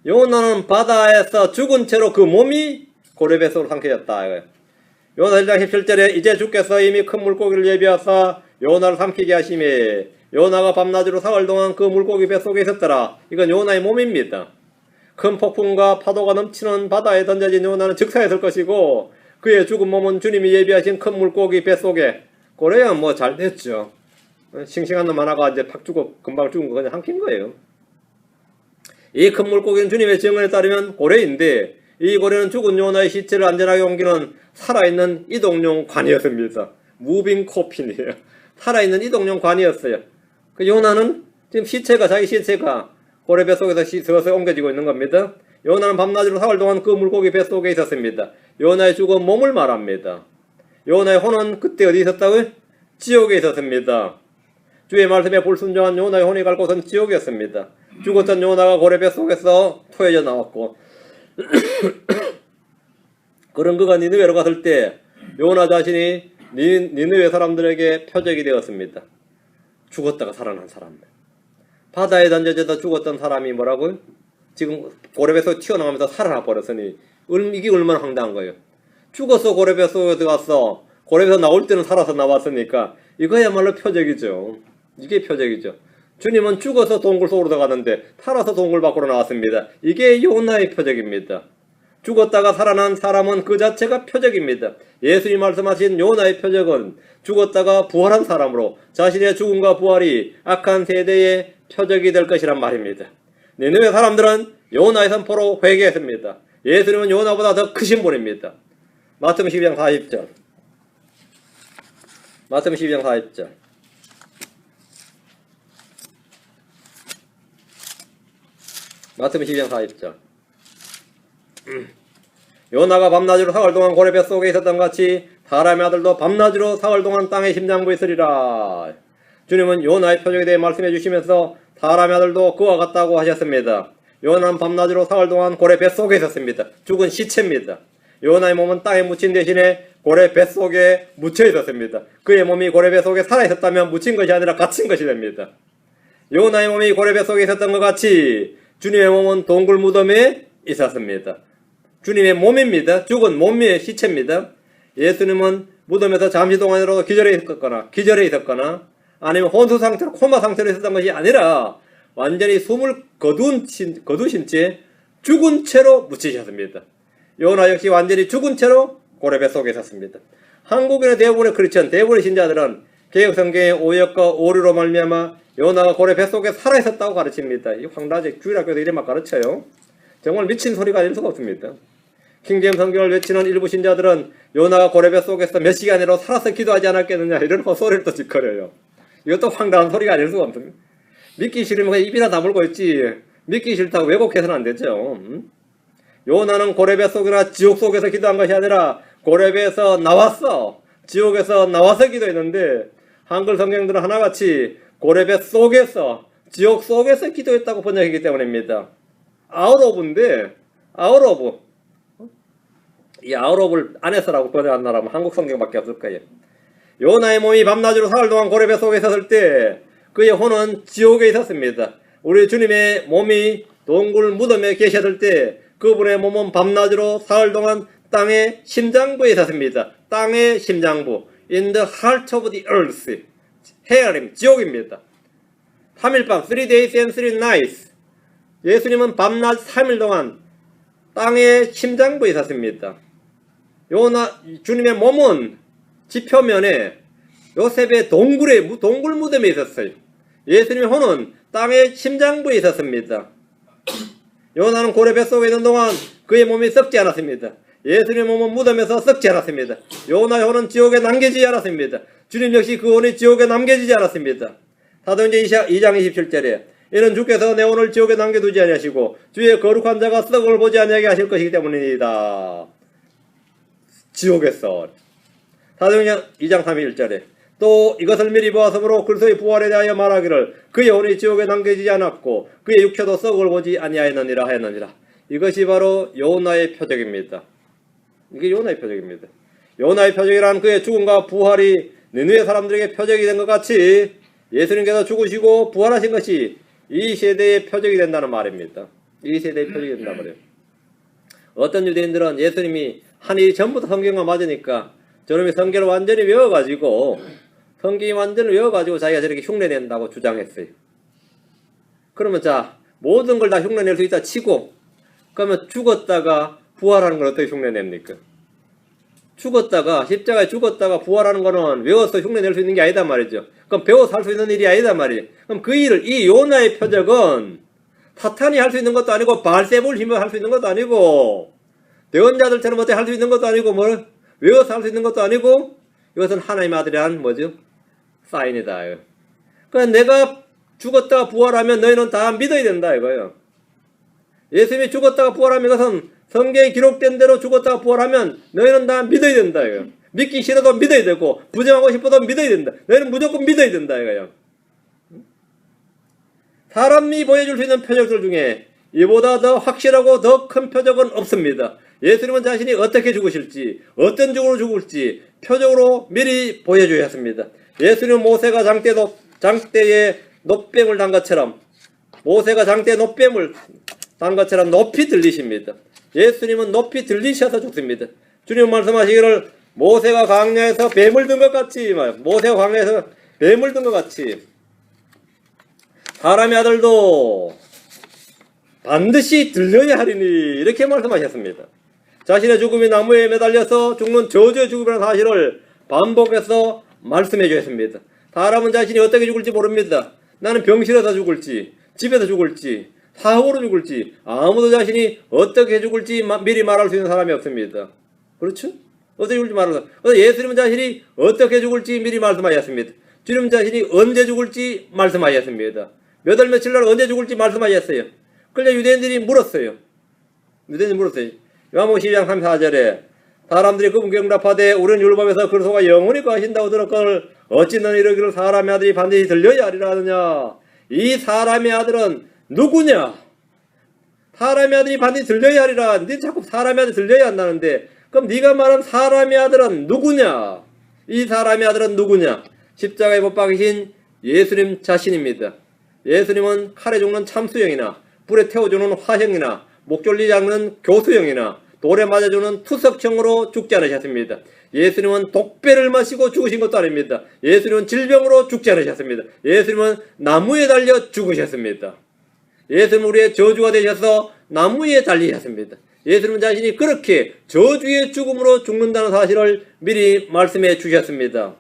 요나는 바다에서 죽은 채로 그 몸이 고래 뱃속으로 삼켜졌다. 요한나 1장 17절에 이제 주께서 이미 큰 물고기를 예비하사 요나를 삼키게 하심에 요나가 밤낮으로 사흘 동안 그 물고기 뱃속에 있었더라. 이건 요나의 몸입니다. 큰 폭풍과 파도가 넘치는 바다에 던져진 요나는 즉사했을 것이고 그의 죽은 몸은 주님이 예비하신 큰 물고기 뱃속에. 고래야 뭐 잘 됐죠. 싱싱한 놈 하나가 이제 팍 금방 죽은 거 그냥 삼킨 거예요. 이 큰 물고기는 주님의 증언에 따르면 고래인데 이 고래는 죽은 요나의 시체를 안전하게 옮기는 살아있는 이동용 관이었습니다. 무빙 코핀이에요. 살아있는 이동용 관이었어요. 그 요나는 지금 자기 시체가 고래 뱃속에서 서서 옮겨지고 있는 겁니다. 요나는 밤낮으로 사흘 동안 그 물고기 뱃속에 있었습니다. 요나의 죽은 몸을 말합니다. 요나의 혼은 그때 어디 있었다고요? 지옥에 있었습니다. 주의 말씀에 불순종한 요나의 혼이 갈 곳은 지옥이었습니다. 죽었던 요나가 고래 뱃속에서 토해져 나왔고 그런 그가 니느웨로 갔을 때 요나 자신이 니느웨 사람들에게 표적이 되었습니다. 죽었다가 살아난 사람. 바다에 던져져서 죽었던 사람이 뭐라고요? 지금 고래뱃속에 튀어나오면서 살아나 버렸으니 이게 얼마나 황당한 거예요. 죽어서 고래뱃속에 들어갔어. 고래뱃에서 나올 때는 살아서 나왔으니까 이거야말로 표적이죠. 이게 표적이죠. 주님은 죽어서 동굴 속으로 들어갔는데 살아서 동굴 밖으로 나왔습니다. 이게 요나의 표적입니다. 죽었다가 살아난 사람은 그 자체가 표적입니다. 예수님 말씀하신 요나의 표적은 죽었다가 부활한 사람으로 자신의 죽음과 부활이 악한 세대의 표적이 될 것이란 말입니다. 니느웨 사람들은 요나의 선포로 회개했습니다. 예수님은 요나보다 더 크신 분입니다. 마태복음 12장 40절. 마태복음 12장 40절. 마태복음 12장 40절. 요나가 밤낮으로 사흘 동안 고래 뱃속에 있었던 같이 사람의 아들도 밤낮으로 사흘 동안 땅의 심장부에 있으리라. 주님은 요나의 표적에 대해 말씀해 주시면서 사람의 아들도 그와 같다고 하셨습니다. 요나는 밤낮으로 사흘 동안 고래 뱃속에 있었습니다. 죽은 시체입니다. 요나의 몸은 땅에 묻힌 대신에 고래 뱃속에 묻혀 있었습니다. 그의 몸이 고래 뱃속에 살아있었다면 묻힌 것이 아니라 갇힌 것이 됩니다. 요나의 몸이 고래 뱃속에 있었던 것 같이 주님의 몸은 동굴 무덤에 있었습니다. 주님의 몸입니다. 죽은 몸의 시체입니다. 예수님은 무덤에서 잠시 동안이라도 기절해 있었거나 아니면 혼수 상태로 코마 상태로 있었던 것이 아니라 완전히 숨을 거두신 채 죽은 채로 묻히셨습니다. 요나 역시 완전히 죽은 채로 고래배 속에 있었습니다. 한국인의 대부분의 크리스천, 대부분의 신자들은 개혁성경의 오역과 오류로 말미암아 요나가 고래배 속에 살아있었다고 가르칩니다. 이 황라제 주일학교에서 이래만 가르쳐요. 정말 미친 소리가 아닐 수가 없습니다. 킹제임 성경을 외치는 일부 신자들은 요나가 고래배 속에서 몇 시간이라도 살아서 기도하지 않았겠느냐 이런 헛소리를 또 짓거려요. 이것도 황당한 소리가 아닐 수가 없습니다. 믿기 싫으면 그냥 입이나 다물고 있지 믿기 싫다고 왜곡해서는 안 되죠. 요나는 고래배 속이나 지옥 속에서 기도한 것이 아니라 고래배에서 나왔어. 지옥에서 나와서 기도했는데 한글 성경들은 하나같이 고래배 속에서 지옥 속에서 기도했다고 번역했기 때문입니다. 아웃오브인데 아웃오브 이 아웃오브를 안에서라고 번역한다라면 한국 성경밖에 없을 거예요. 요나의 몸이 밤낮으로 사흘 동안 고래배 속에 있었을 때 그의 혼은 지옥에 있었습니다. 우리 주님의 몸이 동굴 무덤에 계셨을 때 그분의 몸은 밤낮으로 사흘 동안 땅의 심장부에 있었습니다. 땅의 심장부 in the heart of the earth 헤아림 지옥입니다. 3일밤 3 days and 3 nights 예수님은 밤낮 3일 동안 땅의 심장부에 있었습니다. 주님의 몸은 지표면에 요셉의 동굴 무덤에 있었어요. 예수님의 혼은 땅의 심장부에 있었습니다. 요나는 고래 뱃속에 있는 동안 그의 몸이 썩지 않았습니다. 예수님의 몸은 무덤에서 썩지 않았습니다. 요나의 혼은 지옥에 남겨지지 않았습니다. 주님 역시 그 혼이 지옥에 남겨지지 않았습니다. 사도행전 2장 27절에 이는 주께서 내 혼을 지옥에 남겨두지 아니하시고 주의 거룩한 자가 썩을 보지 아니하게 하실 것이기 때문이다. 지옥에서 사도행전 2장 31절에 또 이것을 미리 보았으므로 그리스도의 부활에 대하여 말하기를 그의 혼이 지옥에 남겨지지 않았고 그의 육체도 썩을 보지 아니하였느니라 하였느니라. 이것이 바로 요나의 표적입니다. 이게 요나의 표적입니다. 요나의 표적이란 그의 죽음과 부활이 니느웨 사람들에게 표적이 된 것 같이 예수님께서 죽으시고 부활하신 것이 이 세대의 표적이 된다는 말입니다. 이 세대의 표적이 된다는 말이에요. 어떤 유대인들은 예수님이 한 일이 전부 다 성경과 맞으니까 저놈이 성경을 완전히 외워가지고 성경이 완전히 외워가지고 자기가 저렇게 흉내낸다고 주장했어요. 그러면 자 모든 걸 다 흉내낼 수 있다 치고 그러면 죽었다가 부활하는 걸 어떻게 흉내냅니까? 죽었다가 십자가에 죽었다가 부활하는 거는 외워서 흉내낼 수 있는 게 아니다 말이죠. 그럼 배워서 할 수 있는 일이 아니다 말이에요. 그럼 그 일을 이 요나의 표적은 사탄이 할 수 있는 것도 아니고 바알세불 힘으로 할 수 있는 것도 아니고 대언자들처럼 어떻게 할 수 있는 것도 아니고 뭘 외워서 할 수 있는 것도 아니고 이것은 하나님의 아들이란 뭐죠? 사인이다. 그러니까 내가 죽었다가 부활하면 너희는 다 믿어야 된다 이거예요. 예수님이 죽었다가 부활하면 이것은 성경에 기록된 대로 죽었다가 부활하면 너희는 다 믿어야 된다 이거예요. 믿기 싫어도 믿어야 되고 부정하고 싶어도 믿어야 된다. 너희는 무조건 믿어야 된다 이거예요. 사람이 보여줄 수 있는 표적들 중에 이보다 더 확실하고 더 큰 표적은 없습니다. 예수님은 자신이 어떻게 죽으실지 어떤 죽음으로 죽을지 표적으로 미리 보여주셨습니다. 예수님은 모세가 장대에 놋뱀을 단 것처럼 모세가 장대에 놋뱀을 단 것처럼 높이 들리십니다. 예수님은 높이 들리셔서 죽습니다. 주님 말씀하시기를 모세가 광야에서 뱀을 든 것 같이 모세가 광야에서 뱀을 든 것 같이 사람의 아들도 반드시 들려야 하리니 이렇게 말씀하셨습니다. 자신의 죽음이 나무에 매달려서 죽는 저주의 죽음이라는 사실을 반복해서 말씀해 주셨습니다. 사람은 자신이 어떻게 죽을지 모릅니다. 나는 병실에서 죽을지 집에서 죽을지 사고로 죽을지 아무도 자신이 어떻게 죽을지 미리 말할 수 있는 사람이 없습니다. 그렇죠? 어떻게 죽을지 말할 수 예수님은 자신이 어떻게 죽을지 미리 말씀하셨습니다. 주님 자신이 언제 죽을지 말씀하셨습니다. 몇 월 며칠 날 언제 죽을지 말씀하셨어요. 그런데 유대인들이 물었어요. 요한복음 12장 34절에 사람들이 그분께 응답하되 우리는 율법에서 그리스도가 영원히 거하신다고 들었거늘 어찌 너는 이르기를 사람의 아들이 반드시 들려야 하리라 하느냐. 이 사람의 아들은 누구냐? 사람의 아들이 반드시 들려야 하리라. 네 자꾸 사람의 아들 들려야 한다는데 그럼 네가 말한 사람의 아들은 누구냐? 이 사람의 아들은 누구냐? 십자가에 못 박히신 예수님 자신입니다. 예수님은 칼에 죽는 참수형이나 불에 태워주는 화형이나 목졸리지 않는 교수형이나 돌에 맞아 죽는 투석형으로 죽지 않으셨습니다. 예수님은 독배를 마시고 죽으신 것도 아닙니다. 예수님은 질병으로 죽지 않으셨습니다. 예수님은 나무에 달려 죽으셨습니다. 예수님은 우리의 저주가 되셔서 나무에 달리셨습니다. 예수님 자신이 그렇게 저주의 죽음으로 죽는다는 사실을 미리 말씀해 주셨습니다.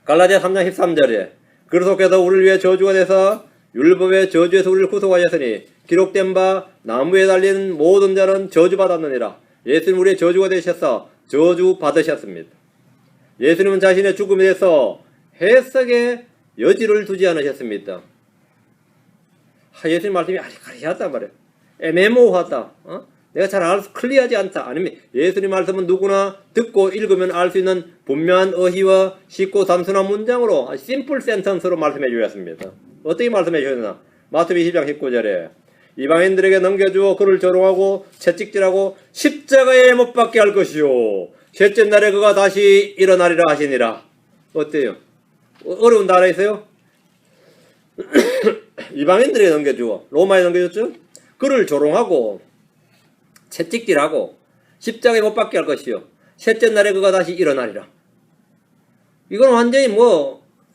갈라디아 3장 13절에 그리스도께서 우리를 위해 저주가 돼서 율법의 저주에서 우리를 구속하셨으니 기록된 바 나무에 달린 모든 자는 저주받았느니라. 예수님 우리의 저주가 되셔서 저주받으셨습니다. 예수님은 자신의 죽음에 대해서 해석의 여지를 두지 않으셨습니다. 예수님 말씀이 아리까리하단 말이에요. 애매모호하다. 내가 잘 클리어하지 않다. 아니면 예수님 말씀은 누구나 듣고 읽으면 알 수 있는 분명한 어휘와 쉽고 단순한 문장으로 심플 센턴스로 말씀해 주셨습니다. 어떻게 말씀해 주셨나? 마태복음 20장 19절에 이방인들에게 넘겨주어 그를 조롱하고 채찍질하고 십자가에 못 박게 할 것이요 셋째 날에 그가 다시 일어나리라 하시니라. 어때요? 어려운 단어 있어요? 이방인들에게 넘겨주어 로마에 넘겨줬죠? 그를 조롱하고 채찍질하고 십자가에 못 박게 할 것이요 셋째 날에 그가 다시 일어나리라. 이건 완전히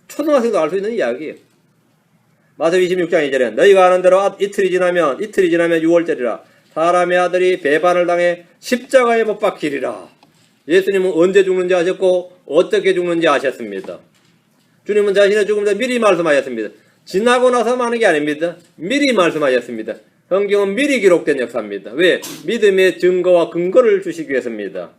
초등학생도 알 수 있는 이야기예요. 마태복음 26장 2절에 너희가 아는 대로 이틀이 지나면 6월절이라 사람의 아들이 배반을 당해 십자가에 못 박히리라. 예수님은 언제 죽는지 아셨고 어떻게 죽는지 아셨습니다. 주님은 자신의 죽음에 미리 말씀하셨습니다. 지나고 나서 하는 게 아닙니다. 미리 말씀하셨습니다. 성경은 미리 기록된 역사입니다. 왜? 믿음의 증거와 근거를 주시기 위해서입니다.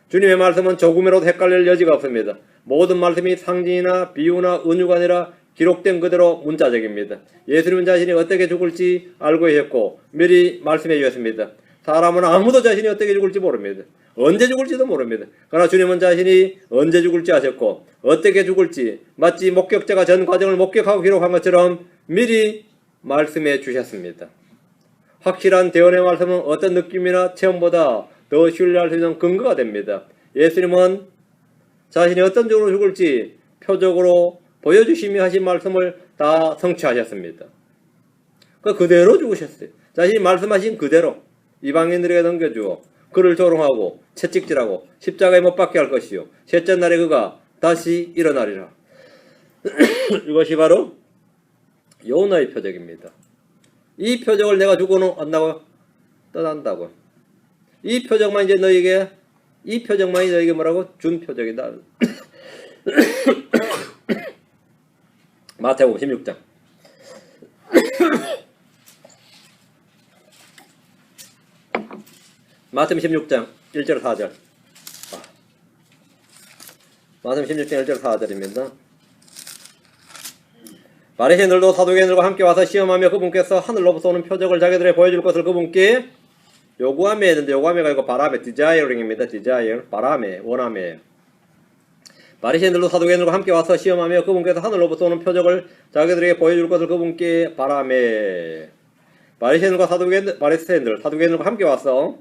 주님의 말씀은 조금이라도 헷갈릴 여지가 없습니다. 모든 말씀이 상징이나 비유나 은유가 아니라 기록된 그대로 문자적입니다. 예수님은 자신이 어떻게 죽을지 알고 계셨고 미리 말씀해 주셨습니다. 사람은 아무도 자신이 어떻게 죽을지 모릅니다. 언제 죽을지도 모릅니다. 그러나 주님은 자신이 언제 죽을지 아셨고 어떻게 죽을지 마치 목격자가 전 과정을 목격하고 기록한 것처럼 미리 말씀해 주셨습니다. 확실한 대언의 말씀은 어떤 느낌이나 체험보다 더 신뢰할 수 있는 근거가 됩니다. 예수님은 자신이 어떤 쪽으로 죽을지 표적으로 보여주시며 하신 말씀을 다 성취하셨습니다. 그대로 죽으셨어요. 자신이 말씀하신 그대로 이방인들에게 넘겨주어 그를 조롱하고 채찍질하고 십자가에 못 박게 할 것이요 셋째 날에 그가 다시 일어나리라. 이것이 바로 요나의 표적입니다. 이 표적을 내가 주고 안다고 떠난다고. 이 표적만이 너에게 뭐라고? 준 표적이다. 마태복음 16장. 마태복음 16장 1절 4절. 마태복음 16장 1절 4절입니다. 바리새인들도 사두개인들과 함께 와서 시험하며 그분께서 하늘로부터 오는 표적을 자기들에게 보여줄 것을 그분께 요구하며 했는데, 요구하며가 이거 바람에 desiring입니다. desire, 바람에, 원함에. 바리새인들도 사두개인들과 함께 와서 시험하며 그분께서 하늘로부터 오는 표적을 자기들에게 보여줄 것을 그분께 바람에. 바리새인들과 바리새인들, 사두개인들과 함께 와서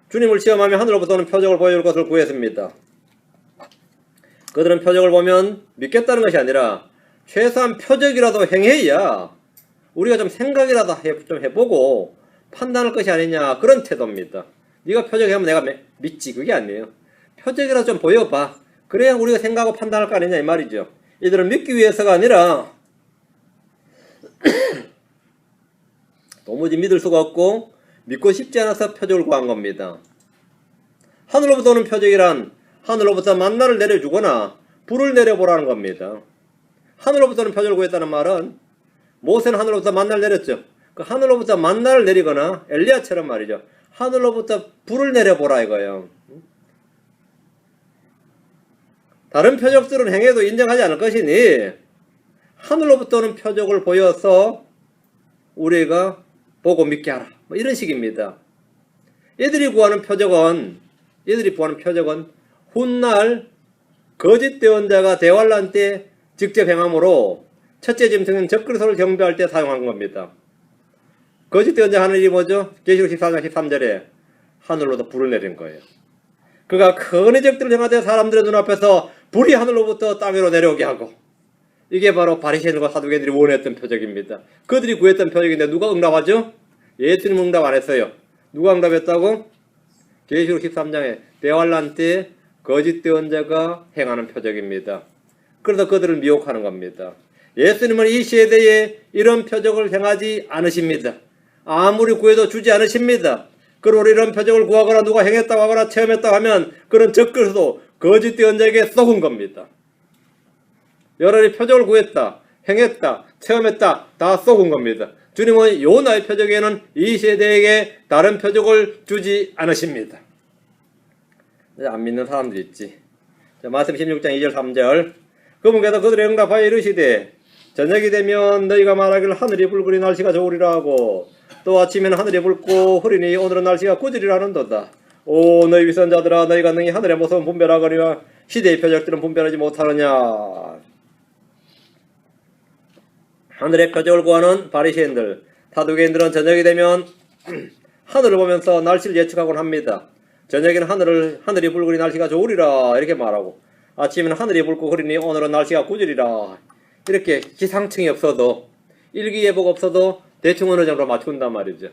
주님을 시험하며 하늘로부터 오는 표적을 보여줄 것을 구했습니다. 그들은 표적을 보면 믿겠다는 것이 아니라 최소한 표적이라도 행해야 우리가 좀 생각이라도 좀 해보고 판단할 것이 아니냐, 그런 태도입니다. 네가 표적하면 내가 믿지, 그게 아니에요. 표적이라도 좀 보여봐. 그래야 우리가 생각하고 판단할 거 아니냐 이 말이죠. 이들은 믿기 위해서가 아니라 도무지 믿을 수가 없고 믿고 싶지 않아서 표적을 구한 겁니다. 하늘로부터 오는 표적이란 하늘로부터 만나를 내려주거나 불을 내려보라는 겁니다. 하늘로부터 오는 표적을 구했다는 말은 모세는 하늘로부터 만나를 내렸죠. 그 하늘로부터 만나를 내리거나 엘리야처럼 말이죠. 하늘로부터 불을 내려보라 이거예요. 다른 표적들은 행해도 인정하지 않을 것이니 하늘로부터 오는 표적을 보여서 우리가 보고 믿게 하라, 뭐 이런 식입니다. 얘들이 구하는 표적은 훗날 거짓 대언자가 대환란 때 직접 행함으로 첫째 짐승은 적그리스도를 경배할 때 사용한 겁니다. 거짓 대언자 하는 일이 뭐죠? 계시록 14장 13절에 하늘로부터 불을 내린 거예요. 그가 큰 이적들을 행하되 사람들의 눈앞에서 불이 하늘로부터 땅 위로 내려오게 하고, 이게 바로 바리새인들과 사두개인들이 원했던 표적입니다. 그들이 구했던 표적인데 누가 응답하죠? 예수님 응답 안 했어요. 누가 응답했다고? 계시록 13장에 대환란 때 거짓 대언자가 행하는 표적입니다. 그래서 그들을 미혹하는 겁니다. 예수님은 이 시대에 이런 표적을 행하지 않으십니다. 아무리 구해도 주지 않으십니다. 그리고 이런 표적을 구하거나 누가 행했다고 하거나 체험했다고 하면 그런 적그리스도 거짓 대언자에게 쏘은 겁니다. 여러분이 표적을 구했다, 행했다, 체험했다, 다 쏘은 겁니다. 주님은 요나의 표적에는 이 세대에게 다른 표적을 주지 않으십니다. 안 믿는 사람들 있지. 자, 마태복음 16장 2절 3절. 그분께서 그들의 응답하여 이르시되 저녁이 되면 너희가 말하기를 하늘이 붉으니 날씨가 좋으리라 하고 또 아침에는 하늘이 붉고 흐리니 오늘은 날씨가 꾸지리라 하는도다. 오 너희 위선자들아, 너희가 능히 하늘의 모습은 분별하거니와 시대의 표적들은 분별하지 못하느냐. 하늘의 표적을 구하는 바리새인들, 사두개인들은 저녁이 되면 하늘을 보면서 날씨를 예측하곤 합니다. 저녁에는 하늘이 붉으니 날씨가 좋으리라 이렇게 말하고, 아침에는 하늘이 붉고 흐리니 오늘은 날씨가 꾸지리라, 이렇게 기상청이 없어도, 일기예보가 없어도 대충 어느 정도 맞춘단 말이죠.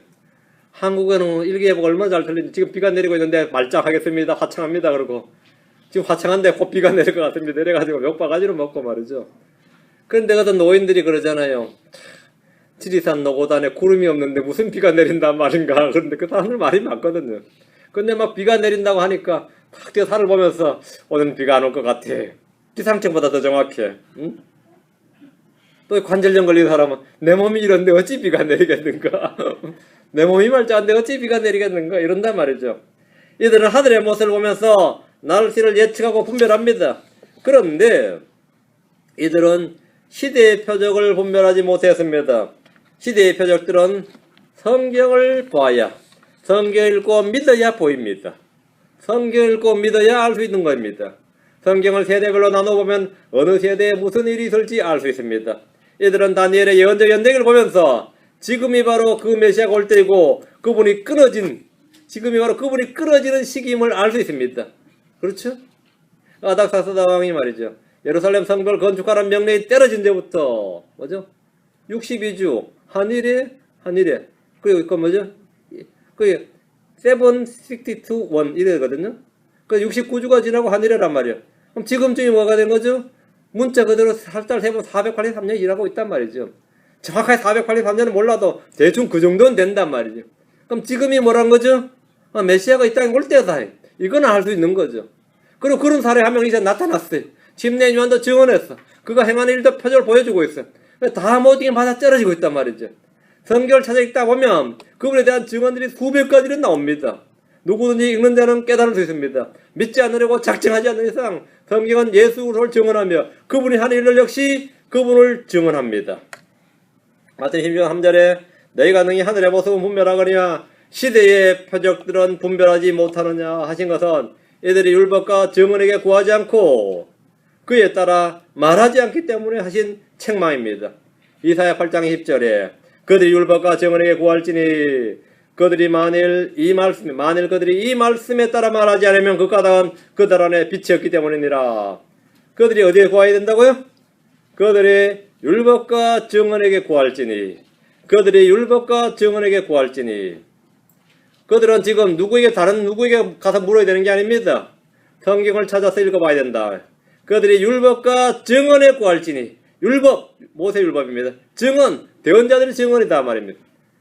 한국에는 일기예보가 얼마나 잘 틀리는지, 지금 비가 내리고 있는데 말짱하겠습니다, 화창합니다 그러고, 지금 화창한데 곧 비가 내릴 것 같습니다 이래가지고 몇 바가지로 먹고 말이죠. 그런데 어떤 노인들이 그러잖아요. 지리산 노고단에 구름이 없는데 무슨 비가 내린단 말인가. 그런데 그 사람들 말이 맞거든요. 근데 막 비가 내린다고 하니까 탁 뛰어 산을 보면서 오늘 비가 안 올 것 같아. 기상청보다 더 정확해. 응? 또 관절염 걸린 사람은 내 몸이 이런데 어찌 비가 내리겠는가. 내 몸이 말짱한데 어찌 비가 내리겠는가 이런단 말이죠. 이들은 하늘의 모습을 보면서 날씨를 예측하고 분별합니다. 그런데 이들은 시대의 표적을 분별하지 못했습니다. 시대의 표적들은 성경을 봐야, 성경 읽고 믿어야 보입니다. 성경 읽고 믿어야 알 수 있는 겁니다. 성경을 세대별로 나눠보면 어느 세대에 무슨 일이 있을지 알 수 있습니다. 이들은 다니엘의 예언적 연대기를 보면서 지금이 바로 그 메시아가 올 때이고 지금이 바로 그분이 끊어지는 시기임을 알 수 있습니다. 그렇죠? 아닥사스다 왕이 말이죠. 예루살렘 성벽을 건축하라는 명령이 떨어진 데부터 뭐죠? 62주 한일에 그리고 그 뭐죠? 그 762 이래거든요. 그 69주가 지나고 한일에란 말이에요. 그럼 지금쯤이 뭐가 된 거죠? 문자 그대로 살짝 세면 483년 일하고 있단 말이죠. 정확하게 483년은 몰라도 대충 그 정도는 된단 말이죠. 그럼 지금이 뭐란 거죠? 메시아가 이 땅에 올 때다. 이거는 알 수 있는 거죠. 그리고 그런 사례 한 명 이제 나타났어요. 침례 요한도 증언했어. 그가 행하는 일도 표적을 보여주고 있어. 다 모든 받아 떨어지고 있단 말이죠. 성경을 찾아 읽다 보면 그분에 대한 증언들이 수백 가지는 나옵니다. 누구든지 읽는 자는 깨달을 수 있습니다. 믿지 않으려고 작정하지 않는 이상 성경은 예수 그리스도를 증언하며 그분이 하는 일을 역시 그분을 증언합니다. 마태복음 16장 3절에 너희가 능히 하늘의 모습은 분별하거니와 시대의 표적들은 분별하지 못하느냐 하신 것은 이들이 율법과 증언에게 구하지 않고 그에 따라 말하지 않기 때문에 하신 책망입니다. 이사야 8장 10절에 그들이 율법과 증언에게 구할지니 그들이 만일 그들이 이 말씀에 따라 말하지 않으면 그 까닭은 그들 안에 빛이 없기 때문이니라. 그들이 어디에 구해야 된다고요? 그들이 율법과 증언에게 구할지니 그들이 율법과 증언에게 구할지니 그들은 지금 다른 누구에게 가서 물어야 되는 게 아닙니다. 성경을 찾아서 읽어봐야 된다. 그들이 율법과 증언에 구할지니 율법, 모세 율법입니다. 증언, 대언자들이 증언이다 말입니다.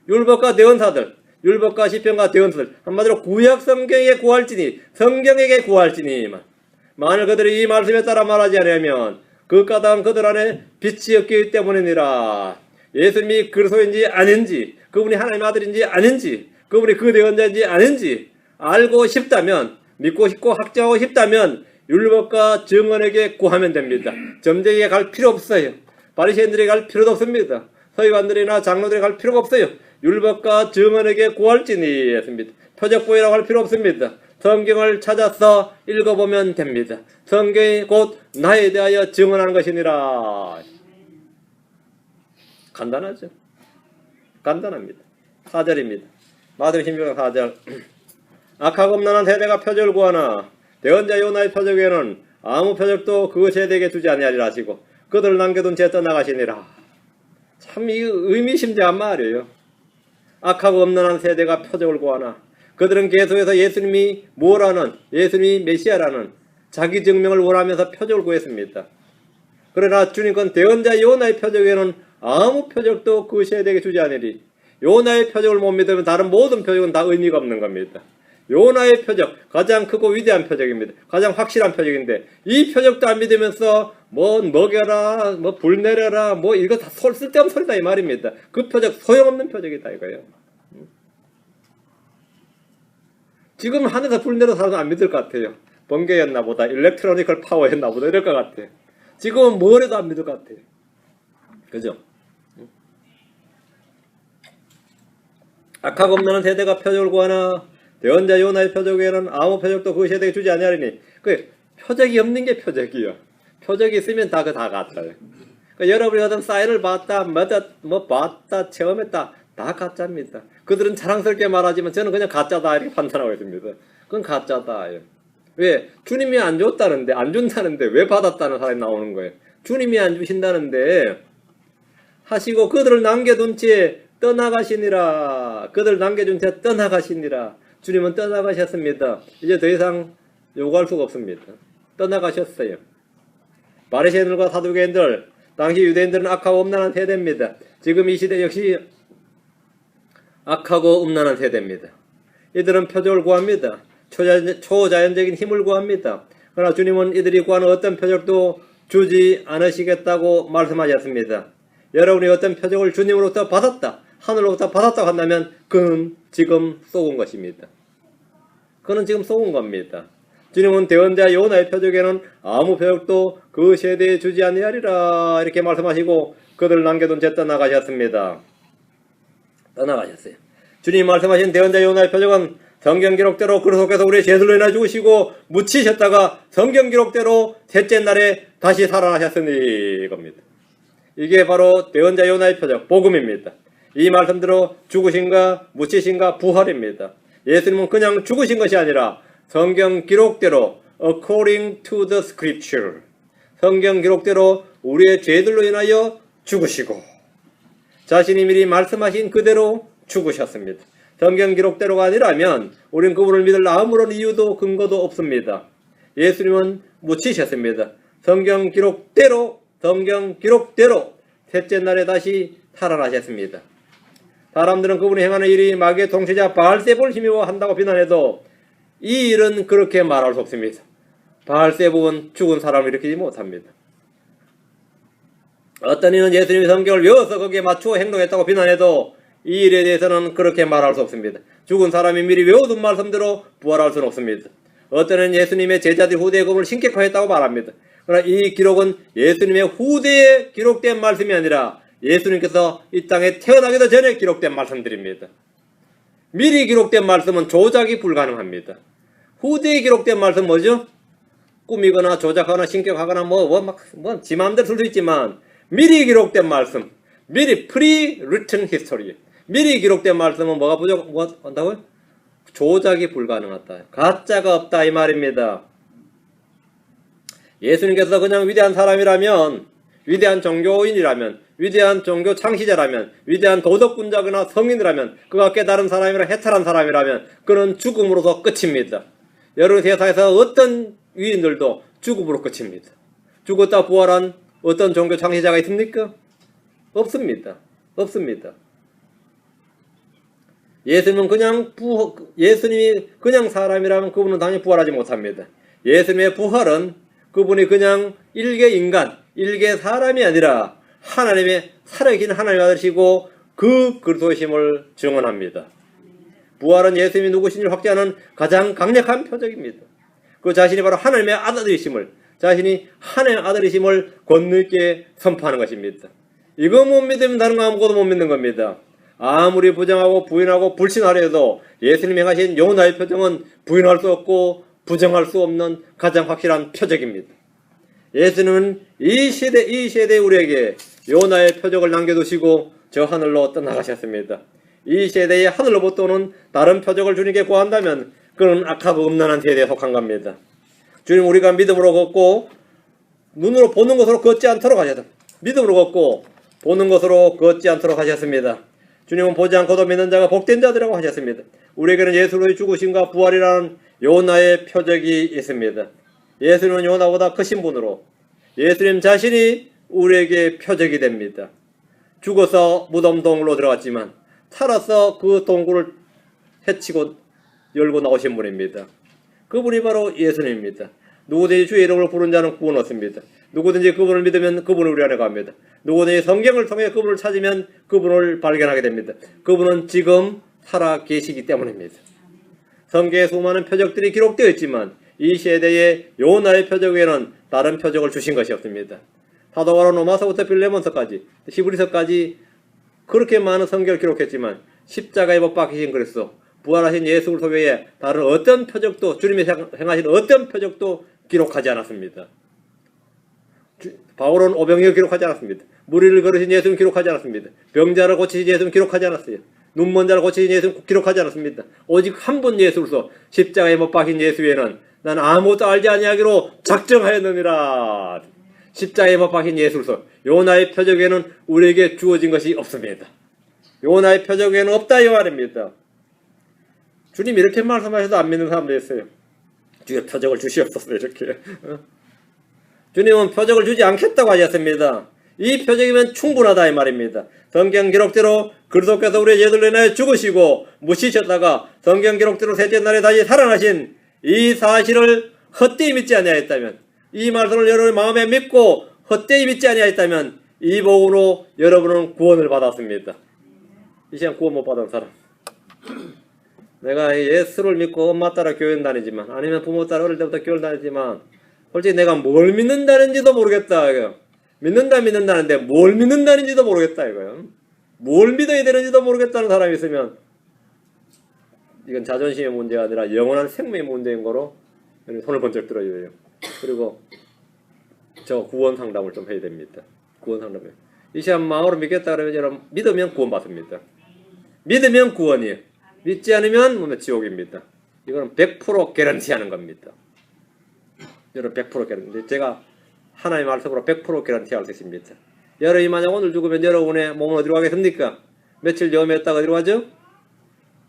율법과 대언사들, 율법과 시편과 대언사들, 한마디로 구약 성경에 구할지니 성경에게 구할지니 만일 그들이 이 말씀에 따라 말하지 않으면 그 까닭은 그들 안에 빛이 없기 때문이니라. 예수님이 그리스도인지 아닌지, 그분이 하나님의 아들인지 아닌지, 그분이 그 대언자인지 아닌지 알고 싶다면, 믿고 싶고 확정하고 싶다면 율법과 증언에게 구하면 됩니다. 점쟁이에 갈 필요 없어요. 바리새인들에게 갈 필요도 없습니다. 서기관들이나 장로들에게 갈 필요가 없어요. 율법과 증언에게 구할지니 했습니다. 표적보이라고 할 필요 없습니다. 성경을 찾아서 읽어보면 됩니다. 성경이 곧 나에 대하여 증언하는 것이니라. 간단하죠? 간단합니다. 4절입니다. 마태복음 16장 4절 악하고 음란한 세대가 표적을 구하나 대언자 요나의 표적에는 아무 표적도 그 세대에게 주지 아니하리라 하시고 그들을 남겨둔 채 떠나가시니라. 참 이 의미심장한 말이에요. 악하고 음란한 세대가 표적을 구하나 그들은 계속해서 예수님이 예수님이 메시아라는 자기 증명을 원하면서 표적을 구했습니다. 그러나 주님은 대언자 요나의 표적에는 아무 표적도 그 세대에게 주지 않으리. 요나의 표적을 못 믿으면 다른 모든 표적은 다 의미가 없는 겁니다. 요나의 표적, 가장 크고 위대한 표적입니다. 가장 확실한 표적인데 이 표적도 안 믿으면서 먹여라, 불 내려라, 이거 다 쓸데없는 소리다 이 말입니다. 그 표적 소용없는 표적이다 이거예요. 지금 하늘에서 불 내려서 사람은 안 믿을 것 같아요. 번개였나 보다, 일렉트로니컬 파워였나 보다 이럴 것 같아요. 지금은 뭘 해도 안 믿을 것 같아요. 그죠? 악하고 없는 세대가 표적을 구하나 대언자 요나의 표적에는 아무 표적도 그 세대에게 주지 아니하리니 그 표적이 없는 게 표적이요. 표적이 있으면 다 가짜예요. 그러니까 여러분이 어떤 사인을 봤다, 봤다, 체험했다, 다 가짜입니다. 그들은 자랑스럽게 말하지만 저는 그냥 가짜다 이렇게 판단하고 있습니다. 그건 가짜다. 왜? 주님이 안 줬다는데, 안 준다는데 왜 받았다는 사람이 나오는 거예요. 주님이 안 주신다는데 하시고 그들을 남겨둔 채 떠나가시니라. 그들을 남겨둔 채 떠나가시니라. 주님은 떠나가셨습니다. 이제 더 이상 요구할 수가 없습니다. 떠나가셨어요. 바리새인들과 사두개인들, 당시 유대인들은 악하고 음란한 세대입니다. 지금 이 시대 역시 악하고 음란한 세대입니다. 이들은 표적을 구합니다. 초자연적인 힘을 구합니다. 그러나 주님은 이들이 구하는 어떤 표적도 주지 않으시겠다고 말씀하셨습니다. 여러분이 어떤 표적을 주님으로부터 받았다, 하늘로부터 받았다고 한다면 그는 지금 쏘은 것입니다. 그는 지금 쏘은 겁니다. 주님은 대언자 요나의 표적에는 아무 표적도 그 세대에 주지 아니하리라 이렇게 말씀하시고 그들을 남겨둔 채 떠나가셨습니다. 떠나가셨어요. 주님이 말씀하신 대언자 요나의 표적은 성경 기록대로 그리스도께서 우리의 죄들로 인하여 죽으시고 묻히셨다가 성경 기록대로 셋째 날에 다시 살아나셨으니 이겁니다. 이게 바로 대언자 요나의 표적, 복음입니다. 이 말씀대로 죽으신가 묻히신가 부활입니다. 예수님은 그냥 죽으신 것이 아니라 성경 기록대로 according to the scripture, 성경 기록대로 우리의 죄들로 인하여 죽으시고 자신이 미리 말씀하신 그대로 죽으셨습니다. 성경 기록대로가 아니라면 우리는 그분을 믿을 아무런 이유도 근거도 없습니다. 예수님은 묻히셨습니다. 성경 기록대로 셋째 날에 다시 살아나셨습니다. 사람들은 그분이 행하는 일이 마귀의 통치자 바알세불을 힘입어 한다고 비난해도 이 일은 그렇게 말할 수 없습니다. 바알세불은 죽은 사람을 일으키지 못합니다. 어떤 이는 예수님이 성경을 외워서 거기에 맞추어 행동했다고 비난해도 이 일에 대해서는 그렇게 말할 수 없습니다. 죽은 사람이 미리 외워둔 말씀대로 부활할 수는 없습니다. 어떤 이는 예수님의 제자들 후대의 검을 신격화했다고 말합니다. 그러나 이 기록은 예수님의 후대에 기록된 말씀이 아니라 예수님께서 이 땅에 태어나기도 전에 기록된 말씀들입니다. 미리 기록된 말씀은 조작이 불가능합니다. 후대에 기록된 말씀 뭐죠? 꾸미거나 조작하거나 신격하거나 지 마음대로 쓸 수 있지만 미리 기록된 말씀, 미리 pre-written history, 미리 기록된 말씀은 뭐가 한다고요? 조작이 불가능하다. 가짜가 없다 이 말입니다. 예수님께서 그냥 위대한 사람이라면, 위대한 종교인이라면, 위대한 종교 창시자라면, 위대한 도덕군자거나 성인이라면, 그가 깨달은 사람이라 해탈한 사람이라면 그는 죽음으로서 끝입니다. 여러분 세상에서 어떤 위인들도 죽음으로 끝입니다. 죽었다 부활한 어떤 종교 창시자가 있습니까? 없습니다. 없습니다. 예수님이 그냥 사람이라면 그분은 당연히 부활하지 못합니다. 예수님의 부활은 그분이 그냥 일개 인간, 일개 사람이 아니라 하나님의 살아계신 하나님 아들이시고 그 그리스도심을 증언합니다. 부활은 예수님이 누구신지를 확증하는 가장 강력한 표적입니다. 그 자신이 바로 하나님의 아들이심을, 자신이 하나님의 아들이심을 권능있게 선포하는 것입니다. 이거 못 믿으면 다른 거 아무것도 못 믿는 겁니다. 아무리 부정하고 부인하고 불신하려 해도 예수님이 행하신 요나의 표정은 부인할 수 없고 부정할 수 없는 가장 확실한 표적입니다. 예수님은 이 시대에 우리에게 요나의 표적을 남겨두시고 저 하늘로 떠나가셨습니다. 이 세대에 하늘로부터 오는 다른 표적을 주님께 구한다면 그는 악하고 음란한 세대에 속한 겁니다. 주님 우리가 믿음으로 걷고 눈으로 보는 것으로 걷지 않도록 하셨다. 믿음으로 걷고 보는 것으로 걷지 않도록 하셨습니다. 주님은 보지 않고도 믿는 자가 복된 자들이라고 하셨습니다. 우리에게는 예수로의 죽으심과 부활이라는 요나의 표적이 있습니다. 예수님은 요나보다 크신 분으로 예수님 자신이 우리에게 표적이 됩니다. 죽어서 무덤 동굴로 들어갔지만 살아서 그 동굴을 헤치고 열고 나오신 분입니다. 그분이 바로 예수님입니다. 누구든지 주의 이름을 부른 자는 구원 얻습니다. 누구든지 그분을 믿으면 그분을 우리 안에 갑니다. 누구든지 성경을 통해 그분을 찾으면 그분을 발견하게 됩니다. 그분은 지금 살아 계시기 때문입니다. 성경에 수많은 표적들이 기록되어 있지만 이 세대의 요나의 표적 외에는 다른 표적을 주신 것이 없습니다. 사도 바울 로마서부터 빌레몬서까지 히브리서까지 그렇게 많은 성경을 기록했지만 십자가에 못 박히신 그리스도, 부활하신 예수 그리스도 외에 다른 어떤 표적도, 주님이 행하신 어떤 표적도 기록하지 않았습니다. 바울은 오병이어 기록하지 않았습니다. 무리를 걸으신 예수는 기록하지 않았습니다. 병자를 고치신 예수는 기록하지 않았어요. 눈먼 자를 고치신 예수는 기록하지 않았습니다. 오직 한 분 예수로서 십자가에 못 박힌 예수 외에는 나는 아무것도 알지 아니하기로 작정하였느니라. 십자가에 못 박힌 예수로서 요나의 표적에는 우리에게 주어진 것이 없습니다. 요나의 표적에는 없다 이 말입니다. 주님 이렇게 말씀하셔도 안 믿는 사람도 있어요. 주의 표적을 주시옵소서 이렇게. 주님은 표적을 주지 않겠다고 하셨습니다. 이 표적이면 충분하다 이 말입니다. 성경 기록대로 그리스도께서 우리의 죄들로 인하여 죽으시고 묻히셨다가 성경 기록대로 셋째 날에 다시 살아나신 이 사실을 헛되이 믿지 아니하였다면, 이 말씀을 여러분의 마음에 믿고 헛되이 믿지 아니하였다면 이 복음으로 여러분은 구원을 받았습니다. 이 시간 구원 못 받은 사람, 내가 예수를 믿고 엄마 따라 교회 다니지만 아니면 부모 따라 어릴 때부터 교회를 다니지만 솔직히 내가 뭘 믿는다는지도 모르겠다 이거요. 믿는다는데 뭘 믿는다는지도 모르겠다 이거요. 뭘 믿어야 되는지도 모르겠다는 사람이 있으면 이건 자존심의 문제가 아니라 영원한 생명의 문제인 거로 손을 번쩍 들어야 돼요. 그리고 저 구원 상담을 좀 해야 됩니다. 구원 상담을. 이 시간 마음으로 믿겠다 그러면 여러분 믿으면 구원 받습니다. 믿으면 구원이에요. 믿지 않으면 지옥입니다. 이거는 100% 개런티하는 겁니다. 여러분 100% 개런티. 제가 하나님의 말씀으로 100% 개런티할 수 있습니다. 여러분이 만약 오늘 죽으면 여러분의 몸은 어디로 가겠습니까? 며칠 여음했다가 어디로 가죠?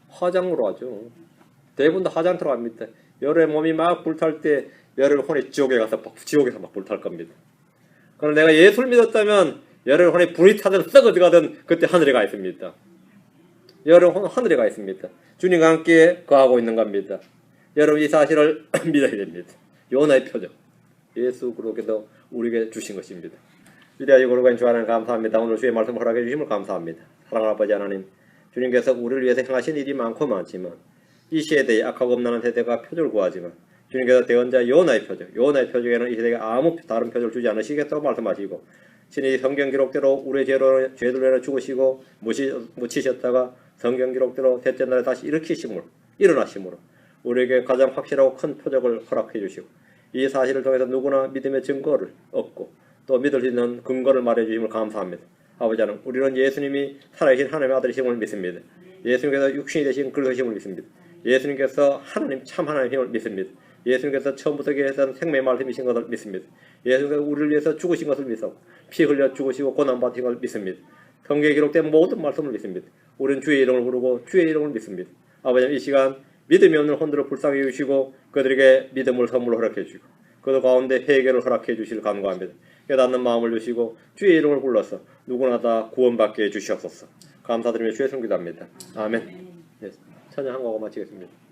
화장으로 가죠. 대부분 다 화장터로 갑니다. 여러분의 몸이 막 불탈 때 여러분 혼이 지옥에서 막 불탈 겁니다. 그럼 내가 예수를 믿었다면 여러분 혼이 불이 타든 썩어지 가든 그때 하늘에 가 있습니다. 여러분 혼 하늘에 가 있습니다. 주님과 함께 거하고 있는 겁니다. 여러분 이 사실을 믿어야 됩니다. 요나의 표적. 예수 그리스도께서 우리에게 주신 것입니다. 위대하시고 거룩한 주 하나님 감사합니다. 오늘 주의 말씀 허락해 주심을 감사합니다. 사랑하는 아버지 하나님, 주님께서 우리를 위해서 행하신 일이 많고 많지만 이 세대에 악하고 음란한 세대가 표적을 구하지만 주님께서 대언자 요나의 표적, 요나의 표적에는 이 세대에 아무 다른 표적을 주지 않으시겠다고 말씀하시고 신이 성경 기록대로 우리의 죄들로 죽으시고 묻히셨다가 성경 기록대로 셋째 날에 다시 일어나심으로 우리에게 가장 확실하고 큰 표적을 허락해 주시고 이 사실을 통해서 누구나 믿음의 증거를 얻고 또 믿을 수 있는 근거를 말해 주심을 감사합니다. 아버지 하나님, 우리는 예수님이 살아계신 하나님의 아들이심을 믿습니다. 예수님께서 육신이 되신 그리스도심을 믿습니다. 예수님께서 하나님 참 하나님의 힘을 믿습니다. 예수님께서 처음부터 계셨던 생명의 말씀이신 것을 믿습니다. 예수님께서 우리를 위해서 죽으신 것을 믿습니다. 피 흘려 죽으시고 고난받으신 것을 믿습니다. 성경에 기록된 모든 말씀을 믿습니다. 우리는 주의 이름을 부르고 주의 이름을 믿습니다. 아버지 이 시간 믿음이 없는 혼들을 불쌍히 여기시고 그들에게 믿음을 선물로 허락해 주시고 그들 가운데 회개를 허락해 주시길 간구합니다. 깨닫는 마음을 주시고 주의 이름을 불러서 누구나 다 구원받게 해주시옵소서. 감사드리며 주의 성기도합니다. 아멘. 네, 찬양 한 곡 마치겠습니다.